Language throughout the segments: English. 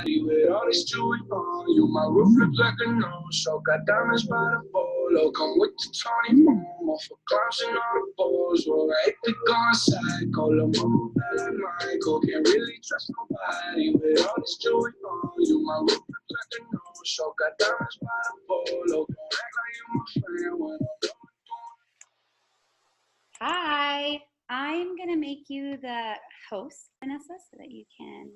with all this jewelry on you. My roof looks like a no-show. Got diamonds by the bolo. Come with the Tony Momo for clowns and all the balls. Well, I hate to go psycho. Lil' mama better Michael. Can't really trust nobody with all this jewelry on you. My roof looks like a no-show. Got diamonds by the bolo. Don't act like you my friend when I'm going. Hi, I'm gonna make you the host, Vanessa, so that you can.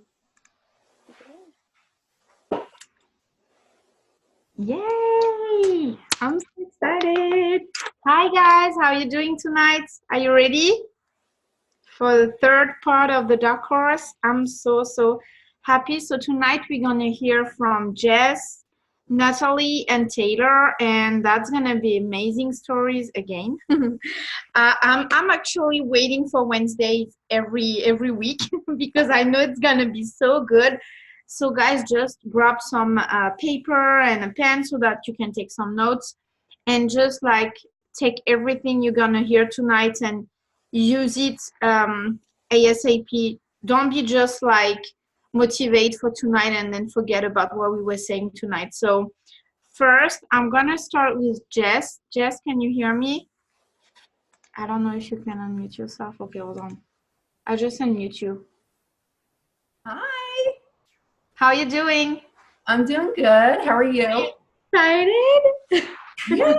Yay! I'm so excited. Hi guys, how are you doing tonight? Are you ready for the third part of the Dark Horse? I'm so happy. So tonight we're gonna hear from Jes, Natalie, and Taylor, and that's gonna be amazing stories again. I'm actually waiting for Wednesdays every week because I know it's gonna be so good. So guys, just grab some paper and a pen so that you can take some notes, and just like take everything you're gonna hear tonight and use it ASAP. Don't be just like motivate for tonight and then forget about what we were saying tonight. So first, I'm gonna start with Jes. Jes, can you hear me? I don't know if you can unmute yourself. Okay, hold on. I just unmute you. Hi. How are you doing? I'm doing good. How are you? Excited? Yay!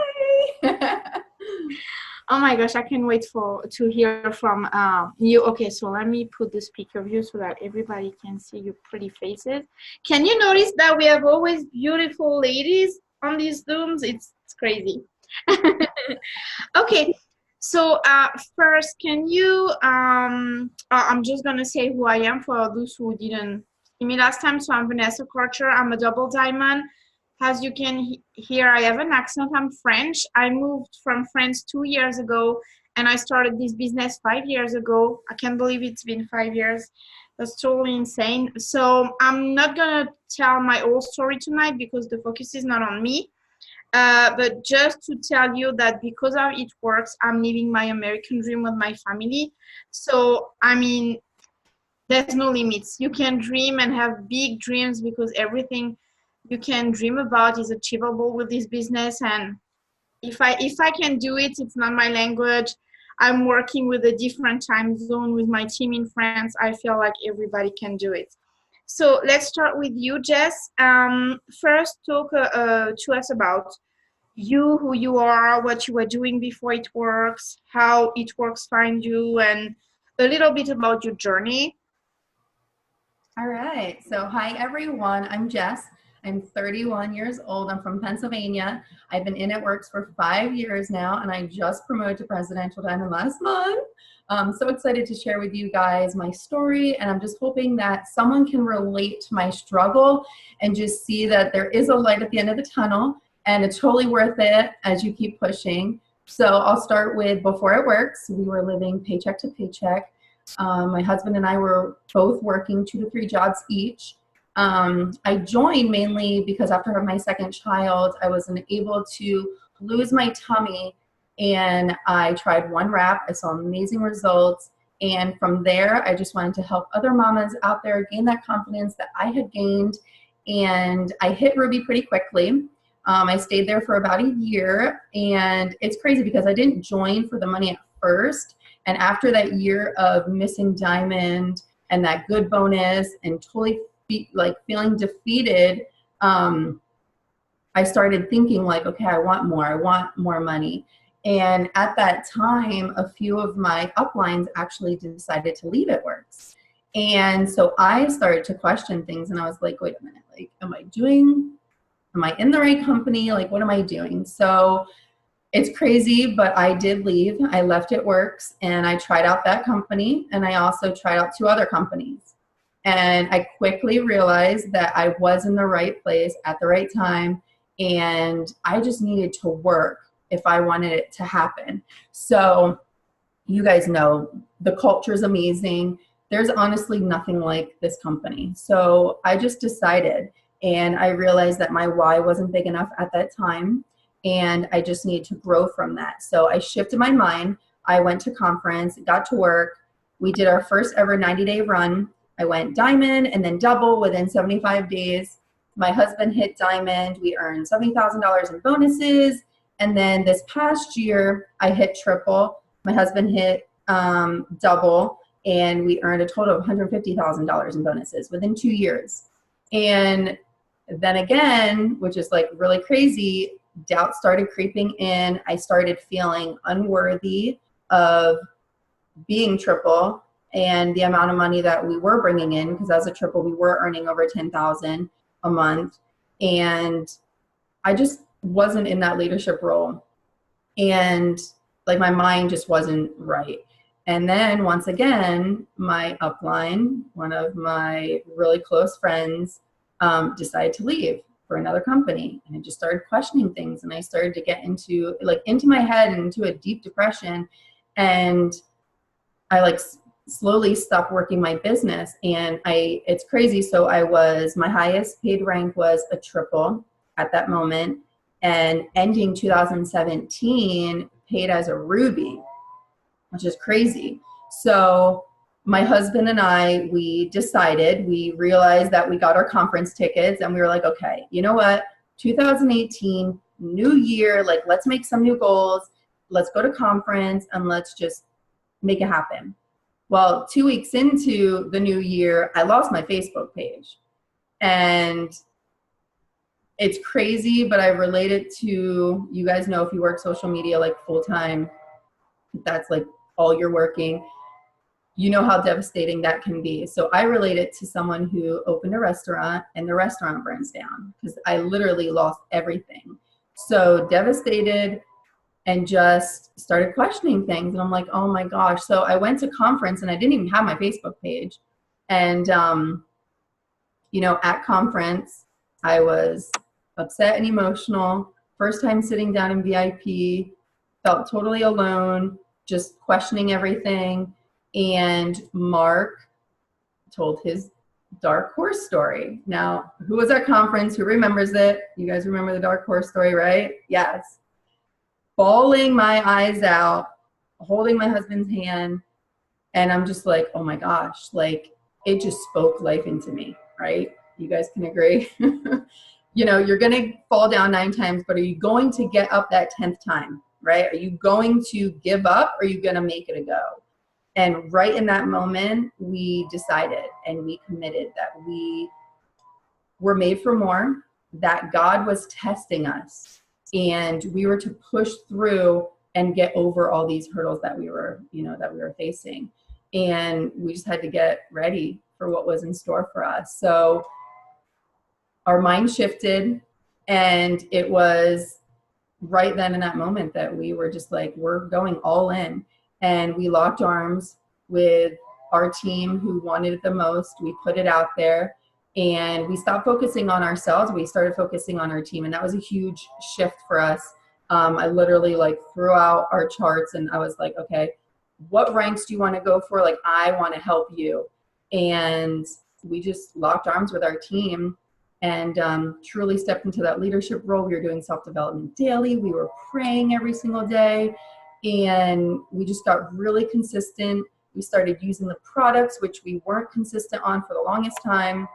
Oh my gosh, I can't wait to hear from you. Okay, so let me put the speaker view so that everybody can see your pretty faces. Can you notice that we have always beautiful ladies on these Zooms? It's crazy. Okay, so first, can you, I'm just gonna say who I am for those who didn't see me last time. So I'm Vanessa Karcher. I'm a double diamond. As you can hear, I have an accent. I'm French. I moved from France 2 years ago, and I started this business 5 years ago. I can't believe it's been 5 years. That's totally insane. So I'm not gonna tell my whole story tonight because the focus is not on me. But just to tell you that because of It Works, I'm living my American dream with my family. So, I mean, there's no limits. You can dream and have big dreams because everything you can dream about is achievable with this business. And if I can do it, it's not my language. I'm working with a different time zone with my team in France. I feel like everybody can do it. So let's start with you, Jes. First, talk to us about you, who you are, what you were doing before It Works, how It Works find you, and a little bit about your journey. All right. So hi, everyone. I'm Jes. I'm 31 years old. I'm from Pennsylvania. I've been in It Works for 5 years now, and I just promoted to Presidential Diamond last month. I'm so excited to share with you guys my story, and I'm just hoping that someone can relate to my struggle and just see that there is a light at the end of the tunnel, and it's totally worth it as you keep pushing. So I'll start with before It Works. We were living paycheck to paycheck. My husband and I were both working 2 to 3 jobs each. I joined mainly because after my second child, I wasn't able to lose my tummy, and I tried one wrap. I saw amazing results, and from there, I just wanted to help other mamas out there gain that confidence that I had gained, and I hit Ruby pretty quickly. I stayed there for about a year, and it's crazy because I didn't join for the money at first, and after that year of missing diamond and that good bonus and totally feeling defeated, I started thinking like, okay, I want more money. And at that time, a few of my uplines actually decided to leave It Works. And so I started to question things, and I was like, wait a minute, like, am I in the right company? Like, what am I doing? So it's crazy, but I did leave. I left It Works, and I tried out that company, and I also tried out 2 other companies. And I quickly realized that I was in the right place at the right time, and I just needed to work if I wanted it to happen. So you guys know the culture is amazing. There's honestly nothing like this company. So I just decided, and I realized that my why wasn't big enough at that time, and I just needed to grow from that. So I shifted my mind. I went to conference, got to work. We did our first ever 90-day run. I went diamond and then double within 75 days. My husband hit diamond. We earned $70,000 in bonuses. And then this past year, I hit triple. My husband hit double, and we earned a total of $150,000 in bonuses within 2 years. And then again, which is like really crazy, doubt started creeping in. I started feeling unworthy of being triple and the amount of money that we were bringing in, because as a triple, we were earning over $10,000 a month. And I just wasn't in that leadership role. And like my mind just wasn't right. And then once again, my upline, one of my really close friends, decided to leave for another company. And I just started questioning things. And I started to get into my head and into a deep depression. And I slowly stopped working my business. And it's crazy. So my highest paid rank was a triple at that moment. And ending 2017 paid as a ruby, which is crazy. So my husband and I, we realized that we got our conference tickets, and we were like, okay, you know what? 2018, new year, let's make some new goals. Let's go to conference and let's just make it happen. Well, 2 weeks into the new year, I lost my Facebook page. And it's crazy, but I relate it to, you guys know, if you work social media full time, that's all you're working, you know how devastating that can be. So I relate it to someone who opened a restaurant and the restaurant burns down, because I literally lost everything. So devastated, and just started questioning things. And I'm like, oh my gosh. So I went to conference and I didn't even have my Facebook page. And, at conference, I was upset and emotional. First time sitting down in VIP, felt totally alone, just questioning everything. And Mark told his dark horse story. Now, who was at conference? Who remembers it? You guys remember the dark horse story, right? Yes. Bawling my eyes out, holding my husband's hand. And I'm just like, oh my gosh, it just spoke life into me, right? You guys can agree. You're going to fall down 9 times, but are you going to get up that 10th time, right? Are you going to give up, or are you going to make it a go? And right in that moment, we decided and we committed that we were made for more, that God was testing us, and we were to push through and get over all these hurdles that we were facing. And we just had to get ready for what was in store for us. So our mind shifted, and it was right then in that moment that we were just we're going all in. And we locked arms with our team who wanted it the most. We put it out there, and we stopped focusing on ourselves. We started focusing on our team, and that was a huge shift for us. I literally threw out our charts, and I was like, okay, what ranks do you want to go for? I want to help you. And we just locked arms with our team and truly stepped into that leadership role. We were doing self-development daily. We were praying every single day. And we just got really consistent. We started using the products, which we weren't consistent on for the longest time.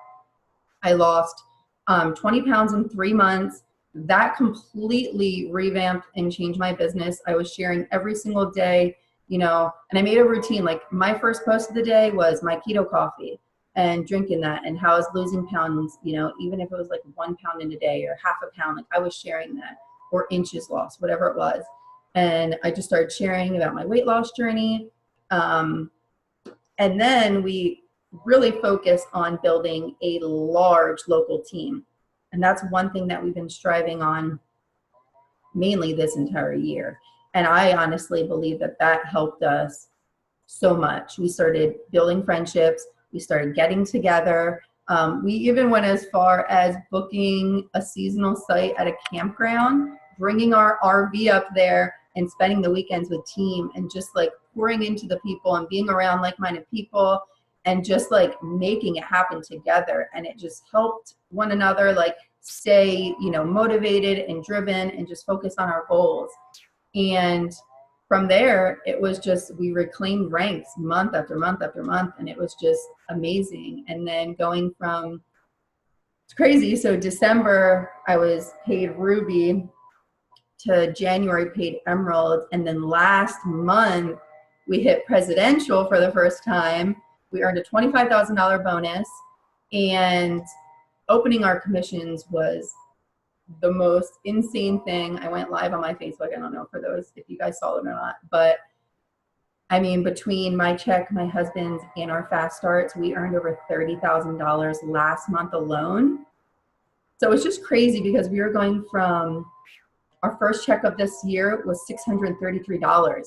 I lost 20 pounds in 3 months. That completely revamped and changed my business. I was sharing every single day, and I made a routine. My first post of the day was my keto coffee and drinking that, and how I was losing pounds, even if it was 1 pound in a day or half a pound, I was sharing that, or inches lost, whatever it was. And I just started sharing about my weight loss journey. And then we really focused on building a large local team. And that's one thing that we've been striving on mainly this entire year. And I honestly believe that helped us so much. We started building friendships. We started getting together. We even went as far as booking a seasonal site at a campground, bringing our RV up there and spending the weekends with team, and just pouring into the people and being around like-minded people, and just making it happen together. And it just helped one another stay, motivated and driven, and just focus on our goals. And from there, it was just, we reclaimed ranks month after month after month. And it was just amazing. And then going from, it's crazy. So December, I was paid Ruby, to January paid Emerald. And then last month we hit Presidential for the first time. We earned a $25,000 bonus, and opening our commissions was the most insane thing. I went live on my Facebook. I don't know for those if you guys saw it or not, but I mean, between my check, my husband's, and our fast starts, we earned over $30,000 last month alone. So it's just crazy because we were going from, our first check of this year was $633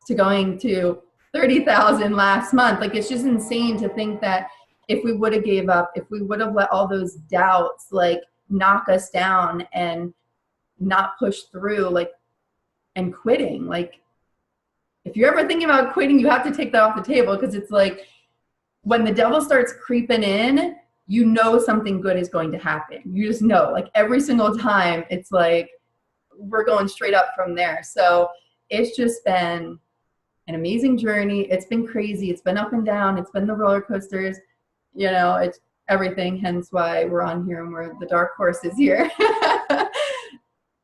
to going to $30,000 last month. Like, it's just insane to think that if we would have gave up, if we would have let all those doubts like knock us down and not push through, like, and quitting, like, if you're ever thinking about quitting, you have to take that off the table, because it's like when the devil starts creeping in, you know something good is going to happen. You just know, like, every single time it's like we're going straight up from there. So it's just been an amazing journey. It's been crazy. It's been up and down. It's been the roller coasters. You know, it's everything. Hence why we're on here and we're the dark horses here.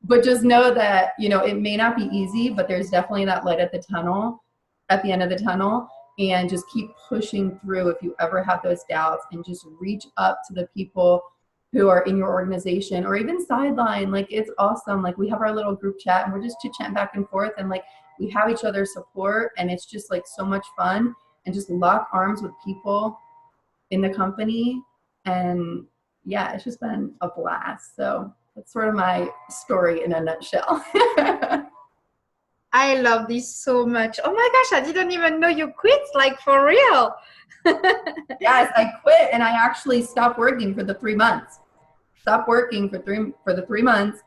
But just know that, you know, it may not be easy, but there's definitely that light at the tunnel, at the end of the tunnel. And just keep pushing through if you ever have those doubts, and just reach up to the people who are in your organization, or even sideline. Like, it's awesome. Like, we have our little group chat and we're just chit-chatting back and forth, and like, we have each other's support, and it's just like so much fun. And just lock arms with people in the company. And yeah, it's just been a blast. So that's sort of my story in a nutshell. I love this so much. Oh my gosh, I didn't even know you quit, like, for real. Yes, I quit, and I actually stopped working for the 3 months. Stopped working for the 3 months,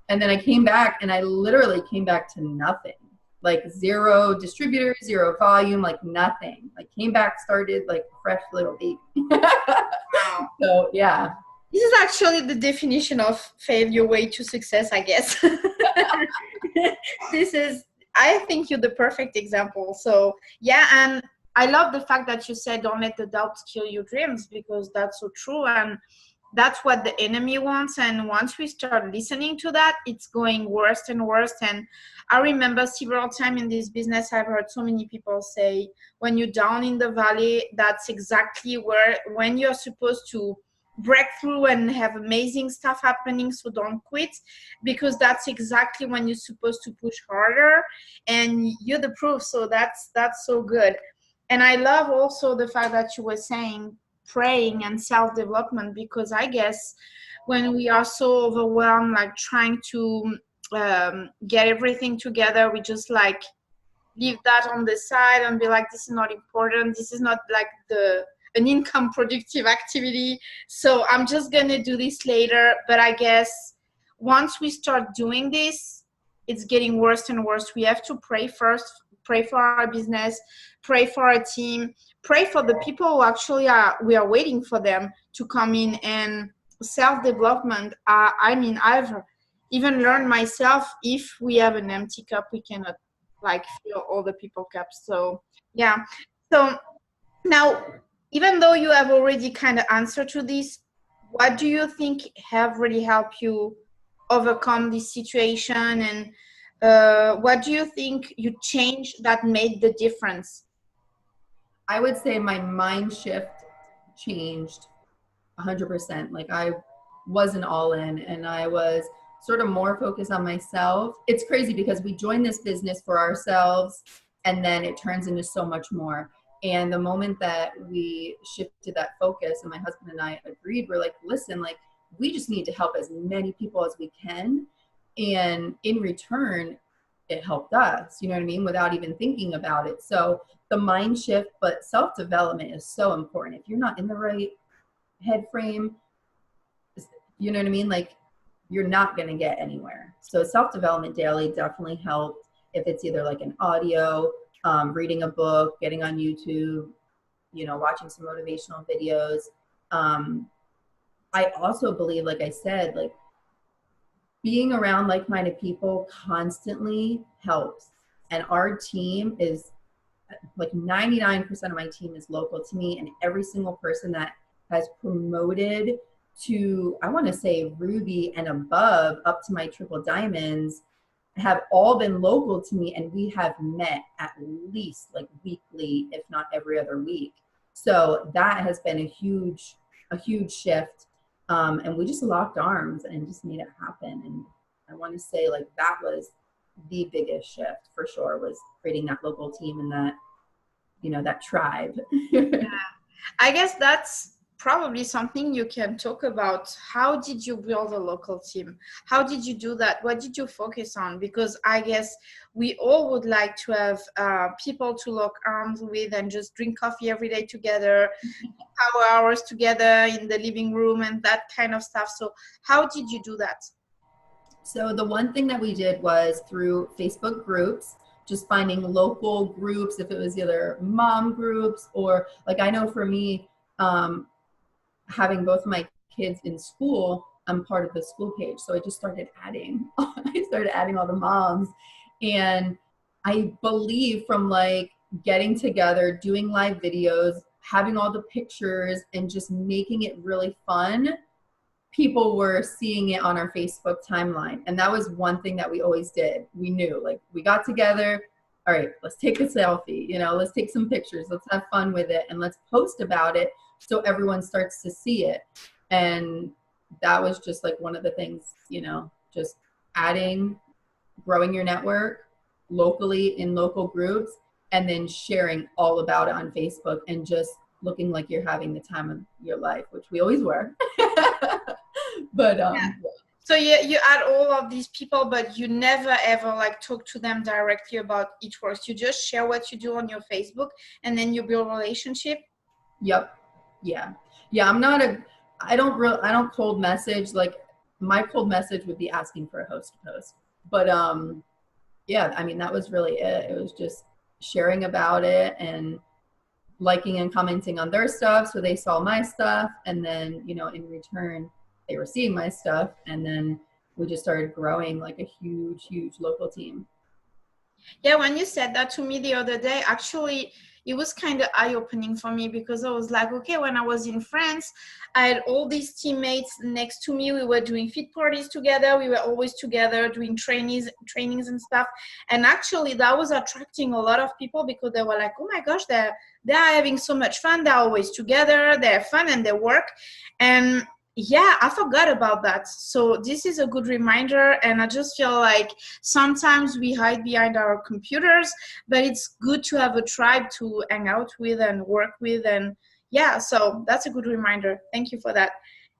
and then I came back, and I literally came back to nothing. Like, zero distributors, zero volume, like nothing. Like, came back, started like a fresh little baby. Wow. So yeah. This is actually the definition of failure way to success, I guess. This is, I think you're the perfect example. So yeah, and I love the fact that you said don't let the doubts kill your dreams, because that's so true. And that's what the enemy wants. And once we start listening to that, it's going worse and worse. And I remember several times in this business, I've heard so many people say, when you're down in the valley, that's exactly when you're supposed to break through and have amazing stuff happening. So don't quit, because that's exactly when you're supposed to push harder, and you're the proof. So that's so good. And I love also the fact that you were saying praying and self-development, because I guess when we are so overwhelmed, like trying to get everything together, we just like leave that on the side and be like, this is not important, this is not like an income productive activity, so I'm just gonna do this later. But I guess once we start doing this, it's getting worse and worse. We have to pray first, pray for our business, pray for our team, pray for the people who actually we are waiting for them to come in. And self-development, I mean, I've even learned myself, if we have an empty cup, we cannot like fill all the people cups. So yeah. So now, even though you have already kind of answered to this, what do you think have really helped you overcome this situation? And what do you think you changed that made the difference? I would say my mind shift changed 100%. Like, I wasn't all in, and I was sort of more focused on myself. It's crazy because we joined this business for ourselves, and then it turns into so much more. And the moment that we shifted that focus, and my husband and I agreed, we're like, listen, like, we just need to help as many people as we can. And in return, it helped us, you know what I mean, without even thinking about it. So the mind shift, but self-development is so important. If you're not in the right head frame, you know what I mean, like, you're not going to get anywhere. So self-development daily definitely helped. If it's either like an audio, reading a book, getting on YouTube, you know, watching some motivational videos. I also believe, like I said, like, being around like-minded people constantly helps. And our team is like 99% of my team is local to me, and every single person that has promoted to, I want to say ruby and above up to my triple diamonds, have all been local to me, and we have met at least like weekly, if not every other week. So that has been a huge shift. And we just locked arms and just made it happen. And I want to say like that was the biggest shift for sure, was creating that local team and that, you know, that tribe. Yeah. I guess that's probably something you can talk about. How did you build a local team? How did you do that? What did you focus on? Because I guess we all would like to have people to lock arms with and just drink coffee every day together, power hours together in the living room and that kind of stuff. So how did you do that? So the one thing that we did was through Facebook groups, just finding local groups, if it was either mom groups or like, I know for me, having both of my kids in school, I'm part of the school page. So I just started adding, all the moms. And I believe from like getting together, doing live videos, having all the pictures and just making it really fun, people were seeing it on our Facebook timeline. And that was one thing that we always did. We knew, like, we got together, all right, let's take a selfie, you know, let's take some pictures, let's have fun with it, and let's post about it so everyone starts to see it. And that was just like one of the things, you know, just adding, growing your network locally in local groups, and then sharing all about it on Facebook and just looking like you're having the time of your life, which we always were. But yeah. So you add all of these people, but you never ever like talk to them directly about each works. You just share what you do on your Facebook, and then you build a relationship. Yep. Yeah. I don't cold message. Like, my cold message would be asking for a host to post. But yeah, I mean, that was really it. It was just sharing about it and liking and commenting on their stuff so they saw my stuff, and then, you know, in return they were seeing my stuff, and then we just started growing like a huge local team. Yeah, when you said that to me the other day, actually it was kind of eye-opening for me, because I was like, okay, when I was in France, I had all these teammates next to me. We were doing fit parties together. We were always together doing trainings and stuff. And actually that was attracting a lot of people, because they were like, oh my gosh, they're having so much fun. They're always together. They're fun and they work. And yeah, I forgot about that. So this is a good reminder. And I just feel like sometimes we hide behind our computers, but it's good to have a tribe to hang out with and work with. And yeah, so that's a good reminder. Thank you for that.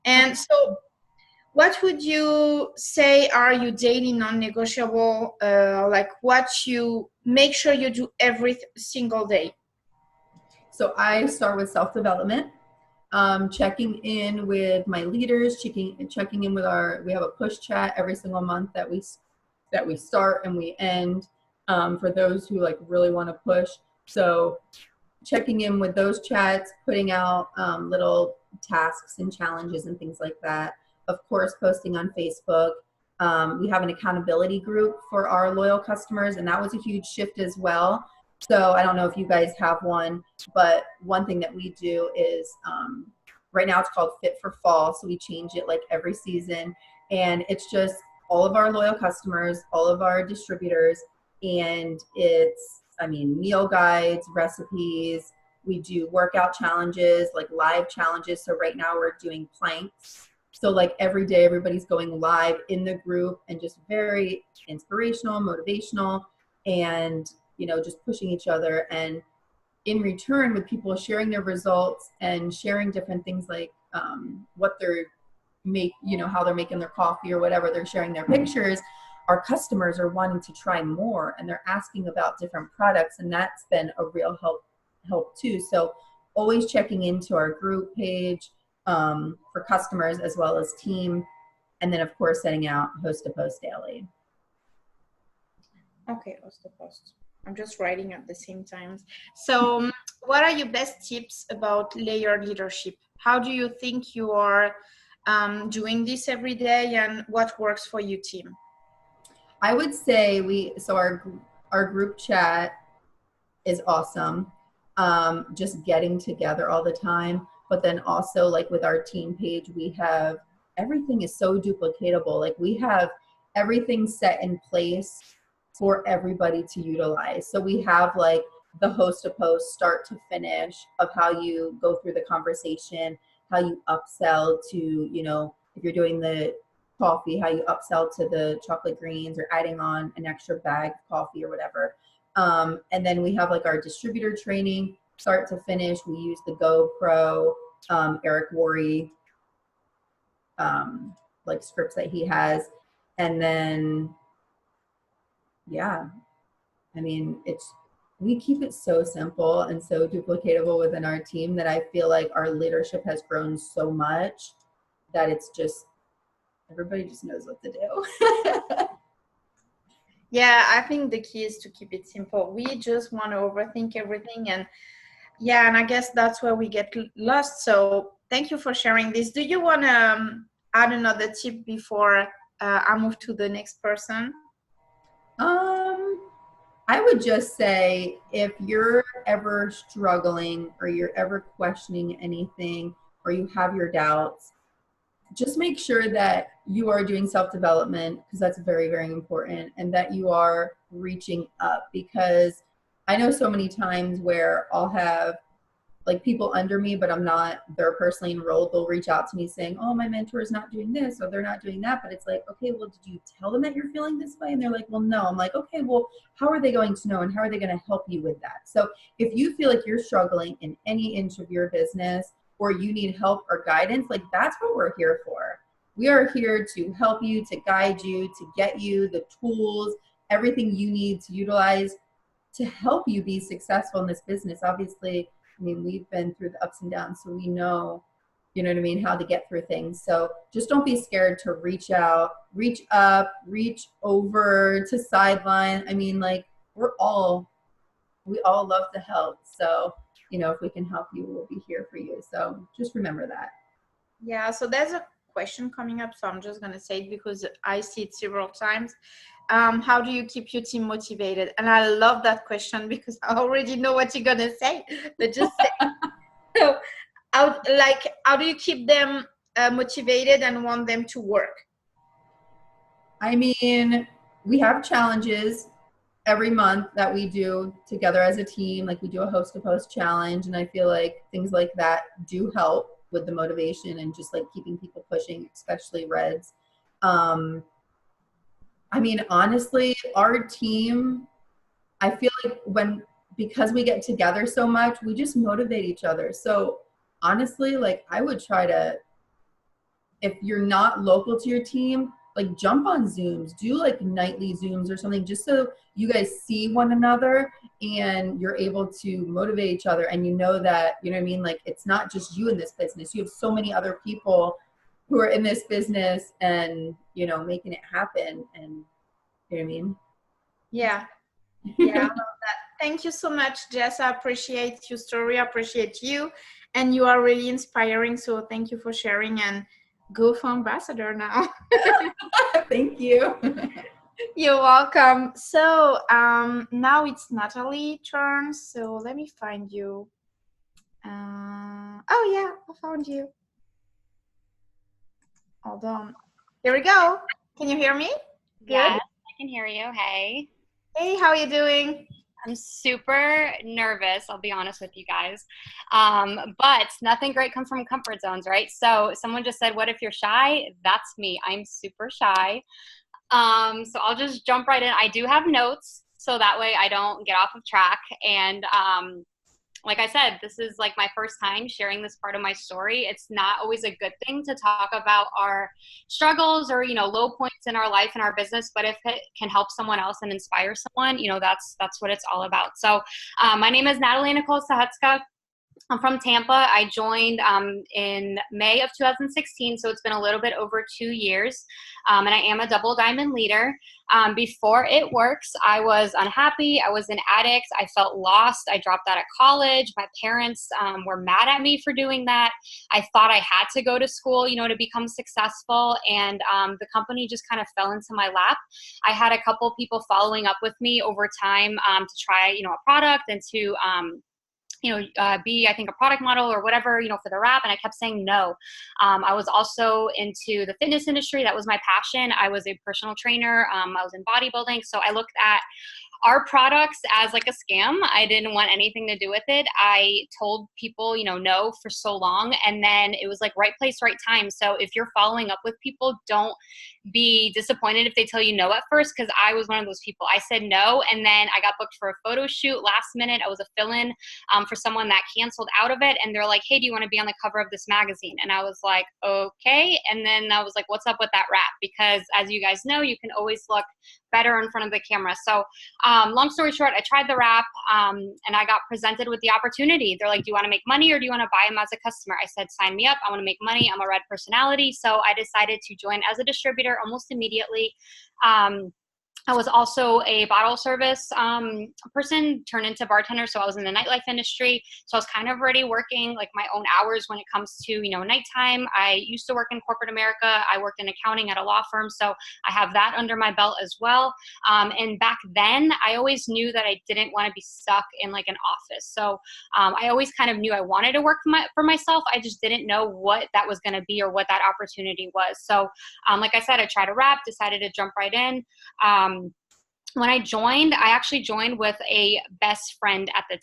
And so what would you say are your daily non-negotiable, like what you make sure you do every single day? So I start with self-development. Checking in with my leaders, checking in with we have a push chat every single month that we start and we end, for those who like really want to push. So checking in with those chats, putting out little tasks and challenges and things like that. Of course, posting on Facebook. We have an accountability group for our loyal customers, and that was a huge shift as well. So I don't know if you guys have one, but one thing that we do is, right now it's called Fit for Fall. So we change it like every season, and it's just all of our loyal customers, all of our distributors, and it's, I mean, meal guides, recipes. We do workout challenges, like live challenges. So right now we're doing planks. So like every day everybody's going live in the group, and just very inspirational, motivational, and you know, just pushing each other. And in return, with people sharing their results and sharing different things, like what they're how they're making their coffee or whatever, they're sharing their pictures. Our customers are wanting to try more, and they're asking about different products, and that's been a real help too. So always checking into our group page for customers as well as team, and then of course setting out host to post daily. Okay, host to post. I'm just writing at the same time. So what are your best tips about layered leadership? How do you think you are doing this every day, and what works for your team? I would say our group chat, is awesome. Just getting together all the time. But then also like with our team page, we have, everything is so duplicatable. Like we have everything set in place for everybody to utilize. So we have like the host to post start to finish of how you go through the conversation, how you upsell to, you know, if you're doing the coffee, how you upsell to the chocolate greens or adding on an extra bag of coffee or whatever. And then we have like our distributor training, start to finish. We use the GoPro, Eric Worre, like scripts that he has. And then, yeah, I mean, we keep it so simple and so duplicatable within our team that I feel like our leadership has grown so much that it's just, everybody just knows what to do. Yeah, I think the key is to keep it simple. We just want to overthink everything, and yeah, and I guess that's where we get lost. So thank you for sharing this. Do you want to add another tip before I move to the next person? I would just say if you're ever struggling or you're ever questioning anything or you have your doubts, just make sure that you are doing self-development, because that's very, very important, and that you are reaching up, because I know so many times where I'll have like people under me, but I'm not, they're personally enrolled. They'll reach out to me saying, oh, my mentor is not doing this or they're not doing that. But it's like, okay, well, did you tell them that you're feeling this way? And they're like, well, no. I'm like, okay, well, how are they going to know? And how are they going to help you with that? So if you feel like you're struggling in any inch of your business or you need help or guidance, like that's what we're here for. We are here to help you, to guide you, to get you the tools, everything you need to utilize to help you be successful in this business. Obviously, I mean, we've been through the ups and downs, so we know, you know what I mean, how to get through things. So just don't be scared to reach out, reach up, reach over to sideline. I mean, like we all love to help. So, you know, if we can help you, we'll be here for you. So just remember that. Yeah, so there's a question coming up, so I'm just going to say it because I see it several times. How do you keep your team motivated? And I love that question because I already know what you're going to say, but just say. So how do you keep them motivated and want them to work? I mean, we have challenges every month that we do together as a team. Like we do a host to post challenge, and I feel like things like that do help with the motivation and just like keeping people pushing, especially Reds. I mean, honestly, our team, I feel like because we get together so much, we just motivate each other. So honestly, like I would try to, if you're not local to your team, like jump on Zooms, do like nightly Zooms or something, just so you guys see one another and you're able to motivate each other. And you know that, you know what I mean? Like it's not just you in this business. You have so many other people who are in this business and, you know, making it happen. And you know what I mean? Yeah. Yeah, I love that. Thank you so much, Jes. I appreciate your story. I appreciate you. And you are really inspiring. So thank you for sharing, and go for ambassador now. Thank you. You're welcome. So now it's Natalie's turn. So let me find you. Oh yeah, I found you. Hold on. Here we go. Can you hear me? Good. Yes, I can hear you. Hey. Hey, how are you doing? I'm super nervous, I'll be honest with you guys. But nothing great comes from comfort zones, right? So someone just said, what if you're shy? That's me. I'm super shy. So I'll just jump right in. I do have notes, so that way I don't get off of track. And like I said, this is like my first time sharing this part of my story. It's not always a good thing to talk about our struggles or, you know, low points in our life and our business, but if it can help someone else and inspire someone, you know, that's what it's all about. So my name is Natalie Sychocka. I'm from Tampa. I joined in May of 2016, so it's been a little bit over 2 years, and I am a double diamond leader. Before It Works, I was unhappy. I was an addict. I felt lost. I dropped out of college. My parents were mad at me for doing that. I thought I had to go to school, you know, to become successful, and the company just kind of fell into my lap. I had a couple people following up with me over time to try, you know, a product and to be, I think, a product model or whatever, you know, for the wrap. And I kept saying no. I was also into the fitness industry. That was my passion. I was a personal trainer. I was in bodybuilding. So I looked at our products as like a scam. I didn't want anything to do with it. I told people, you know, no for so long. And then it was like right place, right time. So if you're following up with people, don't be disappointed if they tell you no at first, because I was one of those people. I said no, and then I got booked for a photo shoot last minute. I was a fill-in for someone that canceled out of it, and they're like, hey, do you want to be on the cover of this magazine? And I was like, okay. And then I was like, what's up with that wrap? Because as you guys know, you can always look better in front of the camera. So long story short, I tried the wrap and I got presented with the opportunity. They're like, do you want to make money or do you want to buy them as a customer? I said, sign me up. I want to make money. I'm a red personality. So I decided to join as a distributor almost immediately. I was also a bottle service person turned into bartender. So I was in the nightlife industry. So I was kind of already working like my own hours when it comes to, you know, nighttime. I used to work in corporate America. I worked in accounting at a law firm. So I have that under my belt as well. And back then I always knew that I didn't want to be stuck in like an office. So I always kind of knew I wanted to work for myself. I just didn't know what that was going to be or what that opportunity was. So like I said, I tried to wrap, decided to jump right in. When I joined, I actually joined with a best friend at the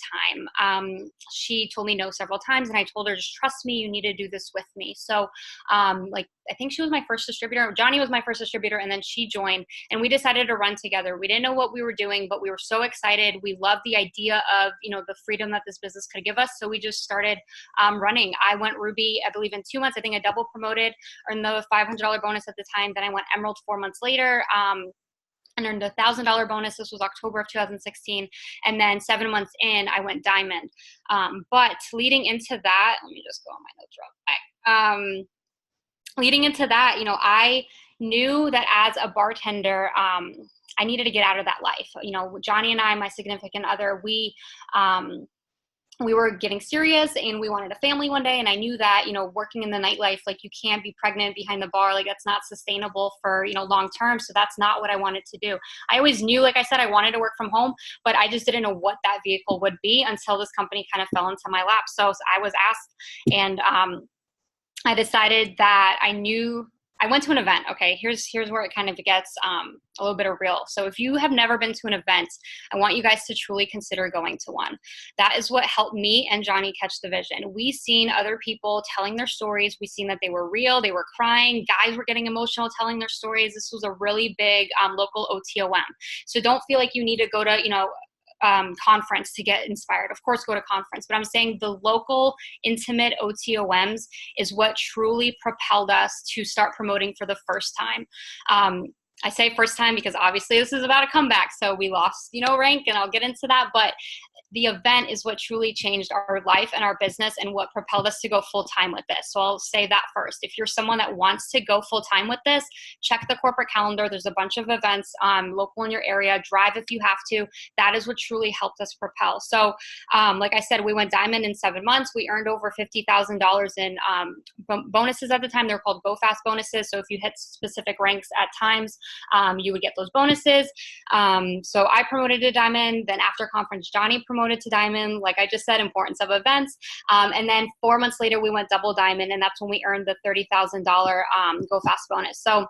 time. She told me no several times, and I told her, just trust me, you need to do this with me. So I think she was my first distributor. Johnny was my first distributor, and then she joined, and we decided to run together. We didn't know what we were doing, but we were so excited. We loved the idea of, you know, the freedom that this business could give us. So we just started running. I went Ruby, I believe, in 2 months. I think I double promoted, earned the $500 bonus at the time. Then I went Emerald 4 months later. And earned a $1,000 bonus. This was October of 2016. And then 7 months in, I went diamond. But leading into that, let me just go on my notes real quick. Leading into that, you know, I knew that as a bartender, I needed to get out of that life. You know, Johnny and I, my significant other, we were getting serious and we wanted a family one day. And I knew that, you know, working in the nightlife, like you can't be pregnant behind the bar. Like that's not sustainable for, you know, long term. So that's not what I wanted to do. I always knew, like I said, I wanted to work from home, but I just didn't know what that vehicle would be until this company kind of fell into my lap. So I was asked, and I decided that I went to an event. Okay, here's where it kind of gets a little bit of real. So if you have never been to an event, I want you guys to truly consider going to one. That is what helped me and Johnny catch the vision. We seen other people telling their stories. We seen that they were real. They were crying. Guys were getting emotional telling their stories. This was a really big local OTOM. So don't feel like you need to go to, you know, conference to get inspired. Of course, go to conference, but I'm saying the local intimate OTOMs is what truly propelled us to start promoting for the first time. I say first time because obviously this is about a comeback. So we lost, you know, rank, and I'll get into that, but the event is what truly changed our life and our business and what propelled us to go full-time with this. So I'll say that first. If you're someone that wants to go full-time with this, check the corporate calendar. There's a bunch of events local in your area. Drive if you have to. That is what truly helped us propel. So like I said, we went diamond in 7 months. We earned over $50,000 in bonuses at the time. They're called Go Fast bonuses. So if you hit specific ranks at times, you would get those bonuses. So I promoted to diamond. Then after conference, Johnny promoted to diamond. Like I just said, importance of events. And then 4 months later, we went double diamond, and that's when we earned the $30,000 Go Fast bonus. So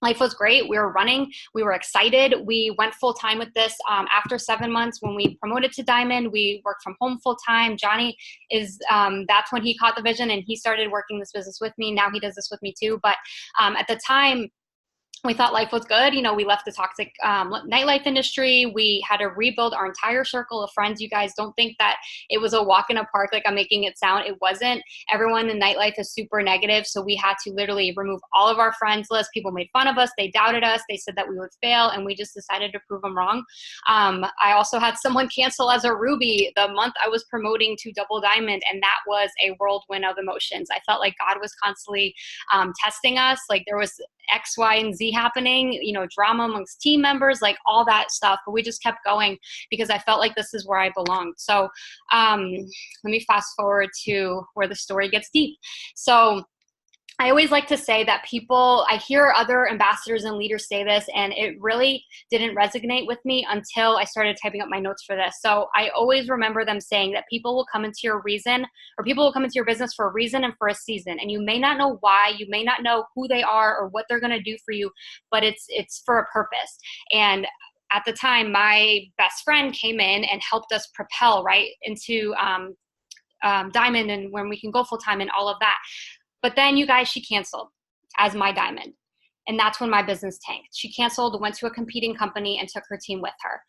life was great. We were running. We were excited. We went full time with this. After 7 months, when we promoted to diamond, we worked from home full time. Johnny is, that's when he caught the vision and he started working this business with me. Now he does this with me too. But at the time, we thought life was good. You know, we left the toxic nightlife industry. We had to rebuild our entire circle of friends. You guys don't think that it was a walk in a park like I'm making it sound. It wasn't. Everyone in nightlife is super negative. So we had to literally remove all of our friends list. People made fun of us. They doubted us. They said that we would fail. And we just decided to prove them wrong. I also had someone cancel as a Ruby the month I was promoting to Double Diamond. And that was a whirlwind of emotions. I felt like God was constantly testing us. Like there was X, Y, and Z happening, you know, drama amongst team members, like all that stuff. But we just kept going because I felt like this is where I belonged. So let me fast forward to where the story gets deep. So I always like to say that I hear other ambassadors and leaders say this, and it really didn't resonate with me until I started typing up my notes for this. So I always remember them saying that people will come into your business for a reason and for a season. And you may not know why, you may not know who they are or what they're going to do for you, but it's for a purpose. And at the time, my best friend came in and helped us propel right into Diamond, and when we can go full time and all of that. But then, you guys, she canceled as my Diamond. And that's when my business tanked. She canceled, went to a competing company, and took her team with her.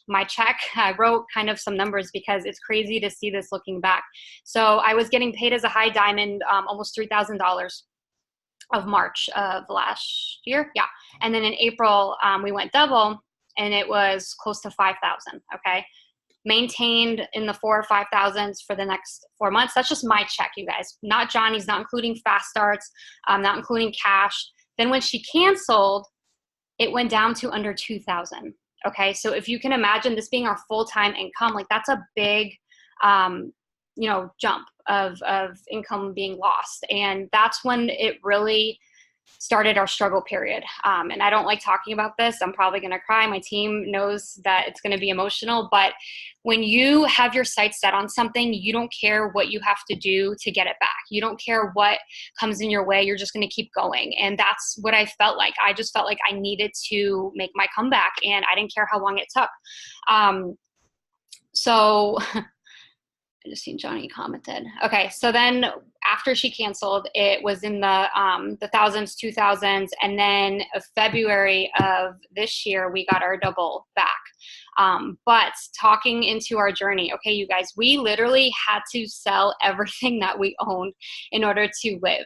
My check, I wrote kind of some numbers because it's crazy to see this looking back. So I was getting paid as a high Diamond almost $3,000 of March of last year. Yeah. And then in April, we went double, and it was close to 5,000. Okay. Maintained in the 4,000 or 5,000s for the next 4 months. That's just my check, you guys, not Johnny's, not including fast starts, not including cash. Then when she canceled, it went down to under 2,000. Okay. So if you can imagine this being our full-time income, like that's a big, jump of income being lost. And that's when it really started our struggle period. And I don't like talking about this. I'm probably going to cry. My team knows that it's going to be emotional, but when you have your sights set on something, you don't care what you have to do to get it back. You don't care what comes in your way. You're just going to keep going. And that's what I felt like. I just felt like I needed to make my comeback, and I didn't care how long it took. So I just seen Johnny commented. Okay, so then after she canceled, it was in the thousands, 2,000s, and then February of this year, we got our double back. But talking into our journey, okay, you guys, we literally had to sell everything that we owned in order to live.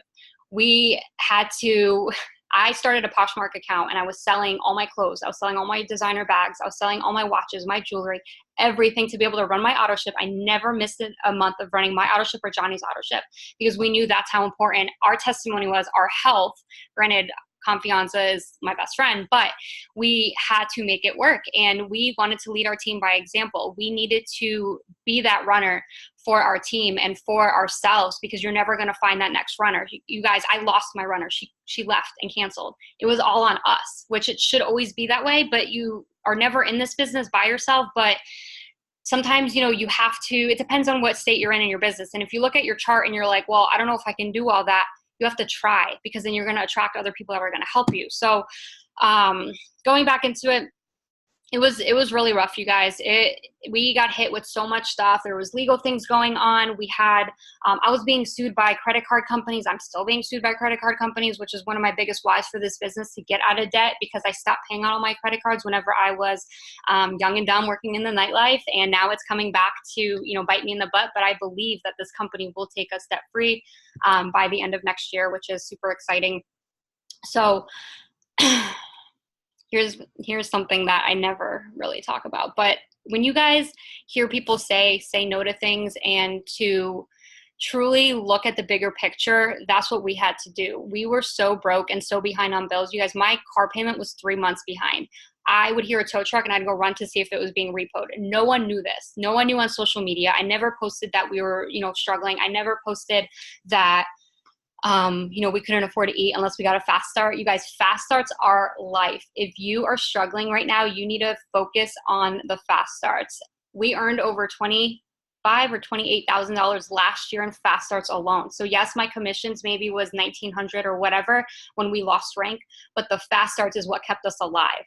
I started a Poshmark account, and I was selling all my clothes. I was selling all my designer bags. I was selling all my watches, my jewelry, everything to be able to run my auto ship. I never missed a month of running my auto ship or Johnny's auto ship because we knew that's how important our testimony was, our health. Granted, Confianza is my best friend, but we had to make it work, and we wanted to lead our team by example. We needed to be that runner for our team and for ourselves, because you're never going to find that next runner. You guys, I lost my runner. She left and canceled. It was all on us, which it should always be that way, but you are never in this business by yourself. But sometimes, you have to, it depends on what state you're in your business. And if you look at your chart and you're like, well, I don't know if I can do all that, you have to try, because then you're going to attract other people that are going to help you. So going back into it, it was really rough, you guys. We got hit with so much stuff. There was legal things going on. We had, I was being sued by credit card companies. I'm still being sued by credit card companies, which is one of my biggest whys for this business, to get out of debt, because I stopped paying on all my credit cards whenever I was young and dumb working in the nightlife. And now it's coming back to, bite me in the butt. But I believe that this company will take us debt free by the end of next year, which is super exciting. So here's something that I never really talk about. But when you guys hear people say no to things and to truly look at the bigger picture, that's what we had to do. We were so broke and so behind on bills. You guys, my car payment was 3 months behind. I would hear a tow truck and I'd go run to see if it was being repoed. No one knew this. No one knew on social media. I never posted that we were, struggling. I never posted that we couldn't afford to eat unless we got a fast start. You guys, fast starts are life. If you are struggling right now, you need to focus on the fast starts. We earned over $25,000 or $28,000 last year in fast starts alone. So yes, my commissions maybe was $1,900 or whatever when we lost rank, but the fast starts is what kept us alive.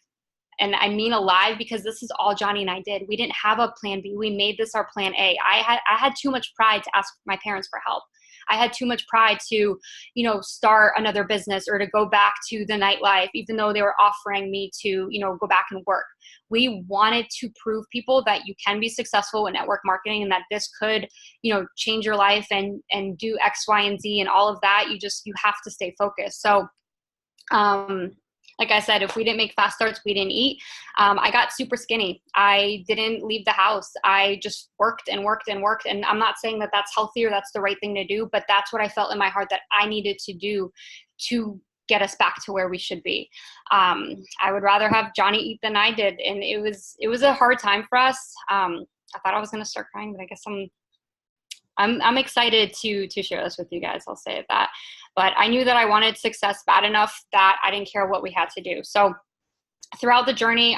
And I mean alive, because this is all Johnny and I did. We didn't have a plan B. We made this our plan A. I had too much pride to ask my parents for help. I had too much pride to, you know, start another business or to go back to the nightlife, even though they were offering me to, you know, go back and work. We wanted to prove people that you can be successful in network marketing and that this could, you know, change your life and do X, Y, and Z and all of that. You have to stay focused. So, like I said, if we didn't make fast starts, we didn't eat. I got super skinny. I didn't leave the house. I just worked and worked and worked. And I'm not saying that that's healthy or that's the right thing to do, but that's what I felt in my heart that I needed to do to get us back to where we should be. I would rather have Johnny eat than I did. And it was a hard time for us. I thought I was going to start crying, but I guess I'm excited to share this with you guys. I'll say that. But I knew that I wanted success bad enough that I didn't care what we had to do. So throughout the journey,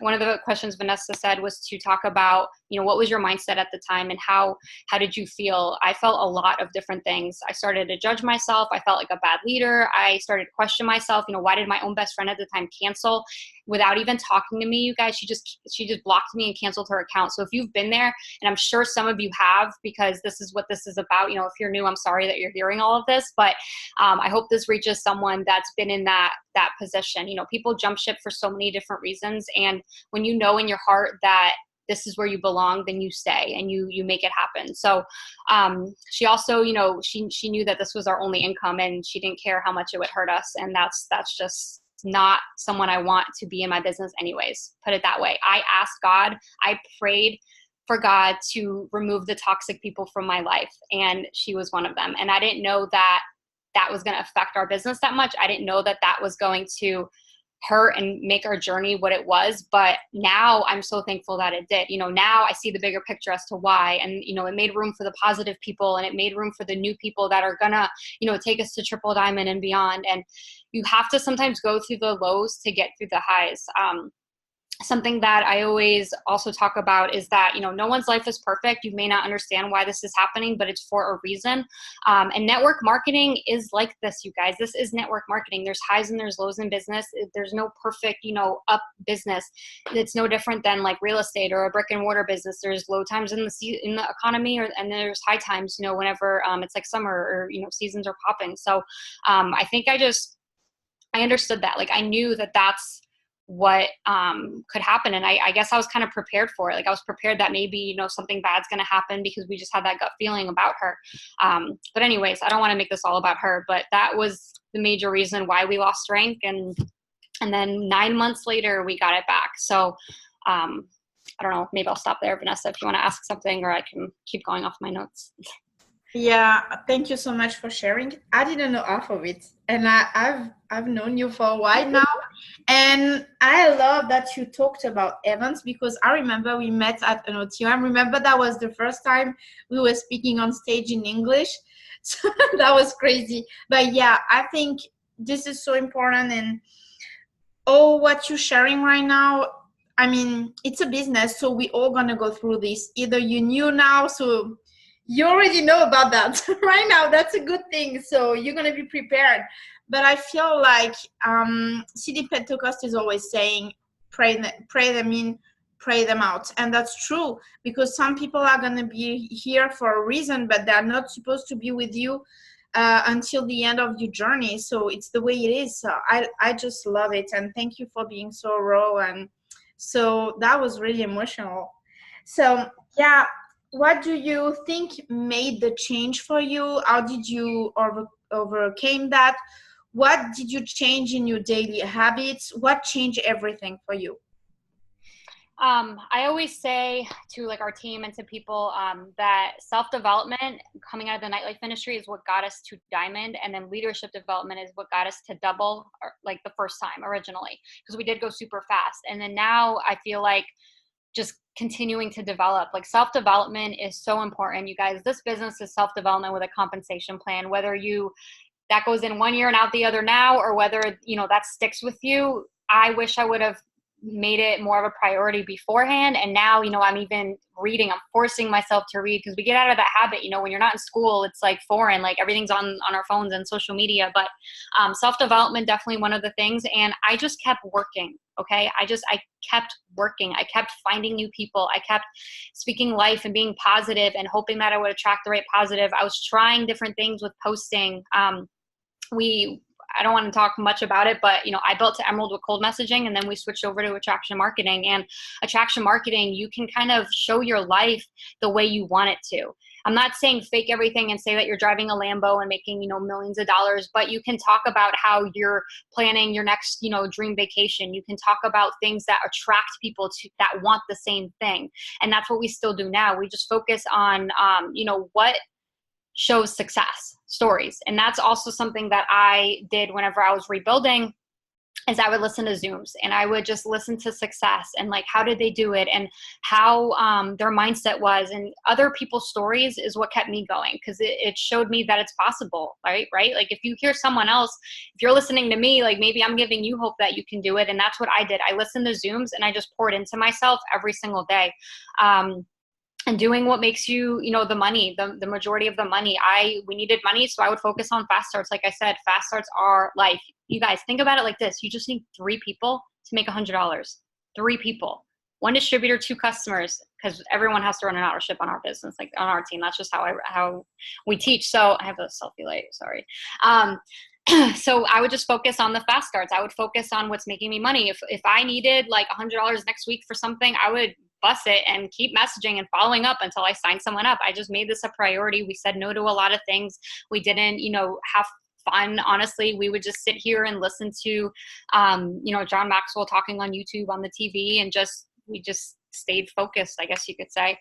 one of the questions Vanessa said was to talk about, you know, what was your mindset at the time and how did you feel? I felt a lot of different things. I started to judge myself. I felt like a bad leader. I started to question myself. You know, why did my own best friend at the time cancel without even talking to me? You guys, she just blocked me and canceled her account. So if you've been there, and I'm sure some of you have, because this is what this is about. You know, if you're new, I'm sorry that you're hearing all of this, but I hope this reaches someone that's been in that position. You know, people jump ship for so many different reasons. And when you know in your heart that this is where you belong, then you stay and you make it happen. So she also, you know, she knew that this was our only income and she didn't care how much it would hurt us. And that's just not someone I want to be in my business anyways, put it that way. I asked God, I prayed for God to remove the toxic people from my life. And she was one of them. And I didn't know that was going to affect our business that much. I didn't know that was going to hurt and make our journey what it was. But now I'm so thankful that it did. You know, now I see the bigger picture as to why. And, you know, it made room for the positive people and it made room for the new people that are gonna, you know, take us to triple diamond and beyond. And you have to sometimes go through the lows to get through the highs. Something that I always also talk about is that, you know, no one's life is perfect. You may not understand why this is happening, but it's for a reason. And network marketing is like this, you guys. This is network marketing. There's highs and there's lows in business. There's no perfect, you know, up business. It's no different than like real estate or a brick and mortar business. There's low times in the economy, and there's high times, you know, whenever it's like summer or, you know, seasons are popping. So I think I understood that. Like I knew that that's what could happen. And I guess I was kind of prepared for it. Like I was prepared that maybe, you know, something bad's going to happen because we just had that gut feeling about her. But anyways, I don't want to make this all about her, but that was the major reason why we lost rank. And then 9 months later, we got it back. So I don't know, maybe I'll stop there, Vanessa, if you want to ask something, or I can keep going off my notes. Yeah, thank you so much for sharing. I didn't know half of it, and I've known you for a while now, and I love that you talked about events, because I remember we met at an OTO. I remember that was the first time we were speaking on stage in English, so that was crazy. But yeah, I think this is so important, and what you're sharing right now, I mean, it's a business, so we all gonna go through this. Either you knew now, so you already know about that right now. That's a good thing. So you're going to be prepared. But I feel like CD Pentecost is always saying, pray them in, pray them out. And that's true, because some people are going to be here for a reason, but they're not supposed to be with you until the end of your journey. So it's the way it is. So I just love it. And thank you for being so raw. And so that was really emotional. So yeah. What do you think made the change for you? How did you overcame that? What did you change in your daily habits? What changed everything for you? I always say to like our team and to people that self-development coming out of the nightlife industry is what got us to diamond, and then leadership development is what got us to double, like the first time originally, because we did go super fast. And then now I feel like just continuing to develop. Like self-development is so important, you guys. This business is self-development with a compensation plan, whether that goes in 1 year and out the other now, or whether, you know, that sticks with you. I wish I would have made it more of a priority beforehand. And now, you know, I'm even reading, I'm forcing myself to read, because we get out of that habit, you know, when you're not in school, it's like foreign, like everything's on our phones and social media. But self-development, definitely one of the things. And I just kept working. Okay. I kept working. I kept finding new people. I kept speaking life and being positive and hoping that I would attract the right positive. I was trying different things with posting. I don't want to talk much about it, but, you know, I built to Emerald with cold messaging, and then we switched over to attraction marketing. And attraction marketing, you can kind of show your life the way you want it to. I'm not saying fake everything and say that you're driving a Lambo and making, you know, millions of dollars, but you can talk about how you're planning your next, you know, dream vacation. You can talk about things that attract people that want the same thing. And that's what we still do now. We just focus on, you know, what shows success stories. And that's also something that I did whenever I was rebuilding, is I would listen to Zooms, and I would just listen to success and like, how did they do it, and how their mindset was, and other people's stories is what kept me going, because it showed me that it's possible, right? Like if you hear someone else, if you're listening to me, like maybe I'm giving you hope that you can do it. And that's what I did. I listened to Zooms and I just poured into myself every single day. And doing what makes you, you know, the money, the majority of the money. We needed money, so I would focus on fast starts. Like I said, fast starts are life. You guys, think about it like this. You just need 3 people to make $100. 3 people. 1 distributor, 2 customers, because everyone has to run an auto ship on our business, like on our team. That's just how we teach. So I have a selfie light, sorry. So I would just focus on the fast starts. I would focus on what's making me money. If I needed like $100 next week for something, I would bust it and keep messaging and following up until I signed someone up. I just made this a priority. We said no to a lot of things. We didn't, you know, have fun. Honestly, we would just sit here and listen to, you know, John Maxwell talking on YouTube, on the TV, and we just stayed focused, I guess you could say.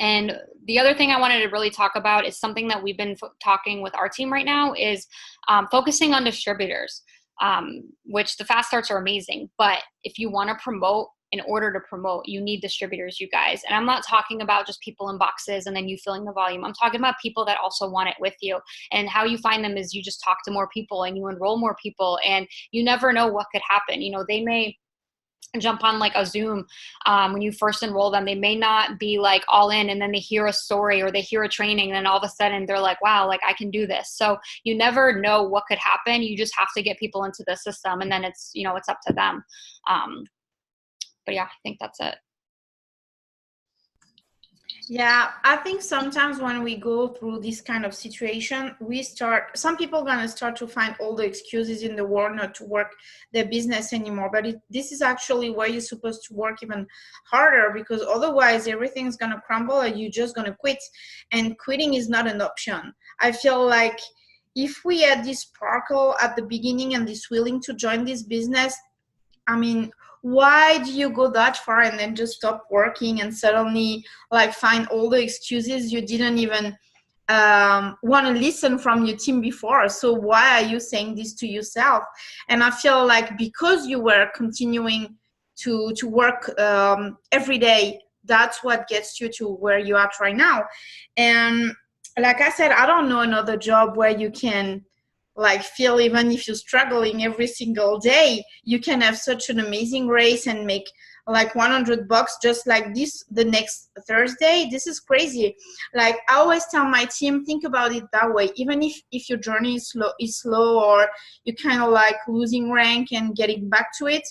And the other thing I wanted to really talk about is something that we've been talking with our team right now is focusing on distributors, which the fast starts are amazing. But if you want to promote, in order to promote, you need distributors, you guys. And I'm not talking about just people in boxes and then you filling the volume. I'm talking about people that also want it with you. And how you find them is you just talk to more people and you enroll more people, and you never know what could happen. You know, they may jump on like a Zoom when you first enroll them. They may not be like all in, and then they hear a story or they hear a training, and then all of a sudden they're like, wow, like I can do this. So you never know what could happen. You just have to get people into the system, and then it's, you know, it's up to them. But yeah, I think that's it. Yeah, I think sometimes when we go through this kind of situation, some people are going to start to find all the excuses in the world not to work their business anymore. But this is actually where you're supposed to work even harder, because otherwise everything's going to crumble and you're just going to quit. And quitting is not an option. I feel like if we had this sparkle at the beginning and this willing to join this business, I mean, why do you go that far and then just stop working and suddenly like find all the excuses you didn't even want to listen from your team before? So why are you saying this to yourself? And I feel like because you were continuing to work every day, that's what gets you to where you're at right now. And like I said, I don't know another job where you can like feel, even if you're struggling every single day, you can have such an amazing race and make like $100 just like this the next Thursday. This is crazy. Like I always tell my team, think about it that way. Even if your journey is slow or you're kind of like losing rank and getting back to it,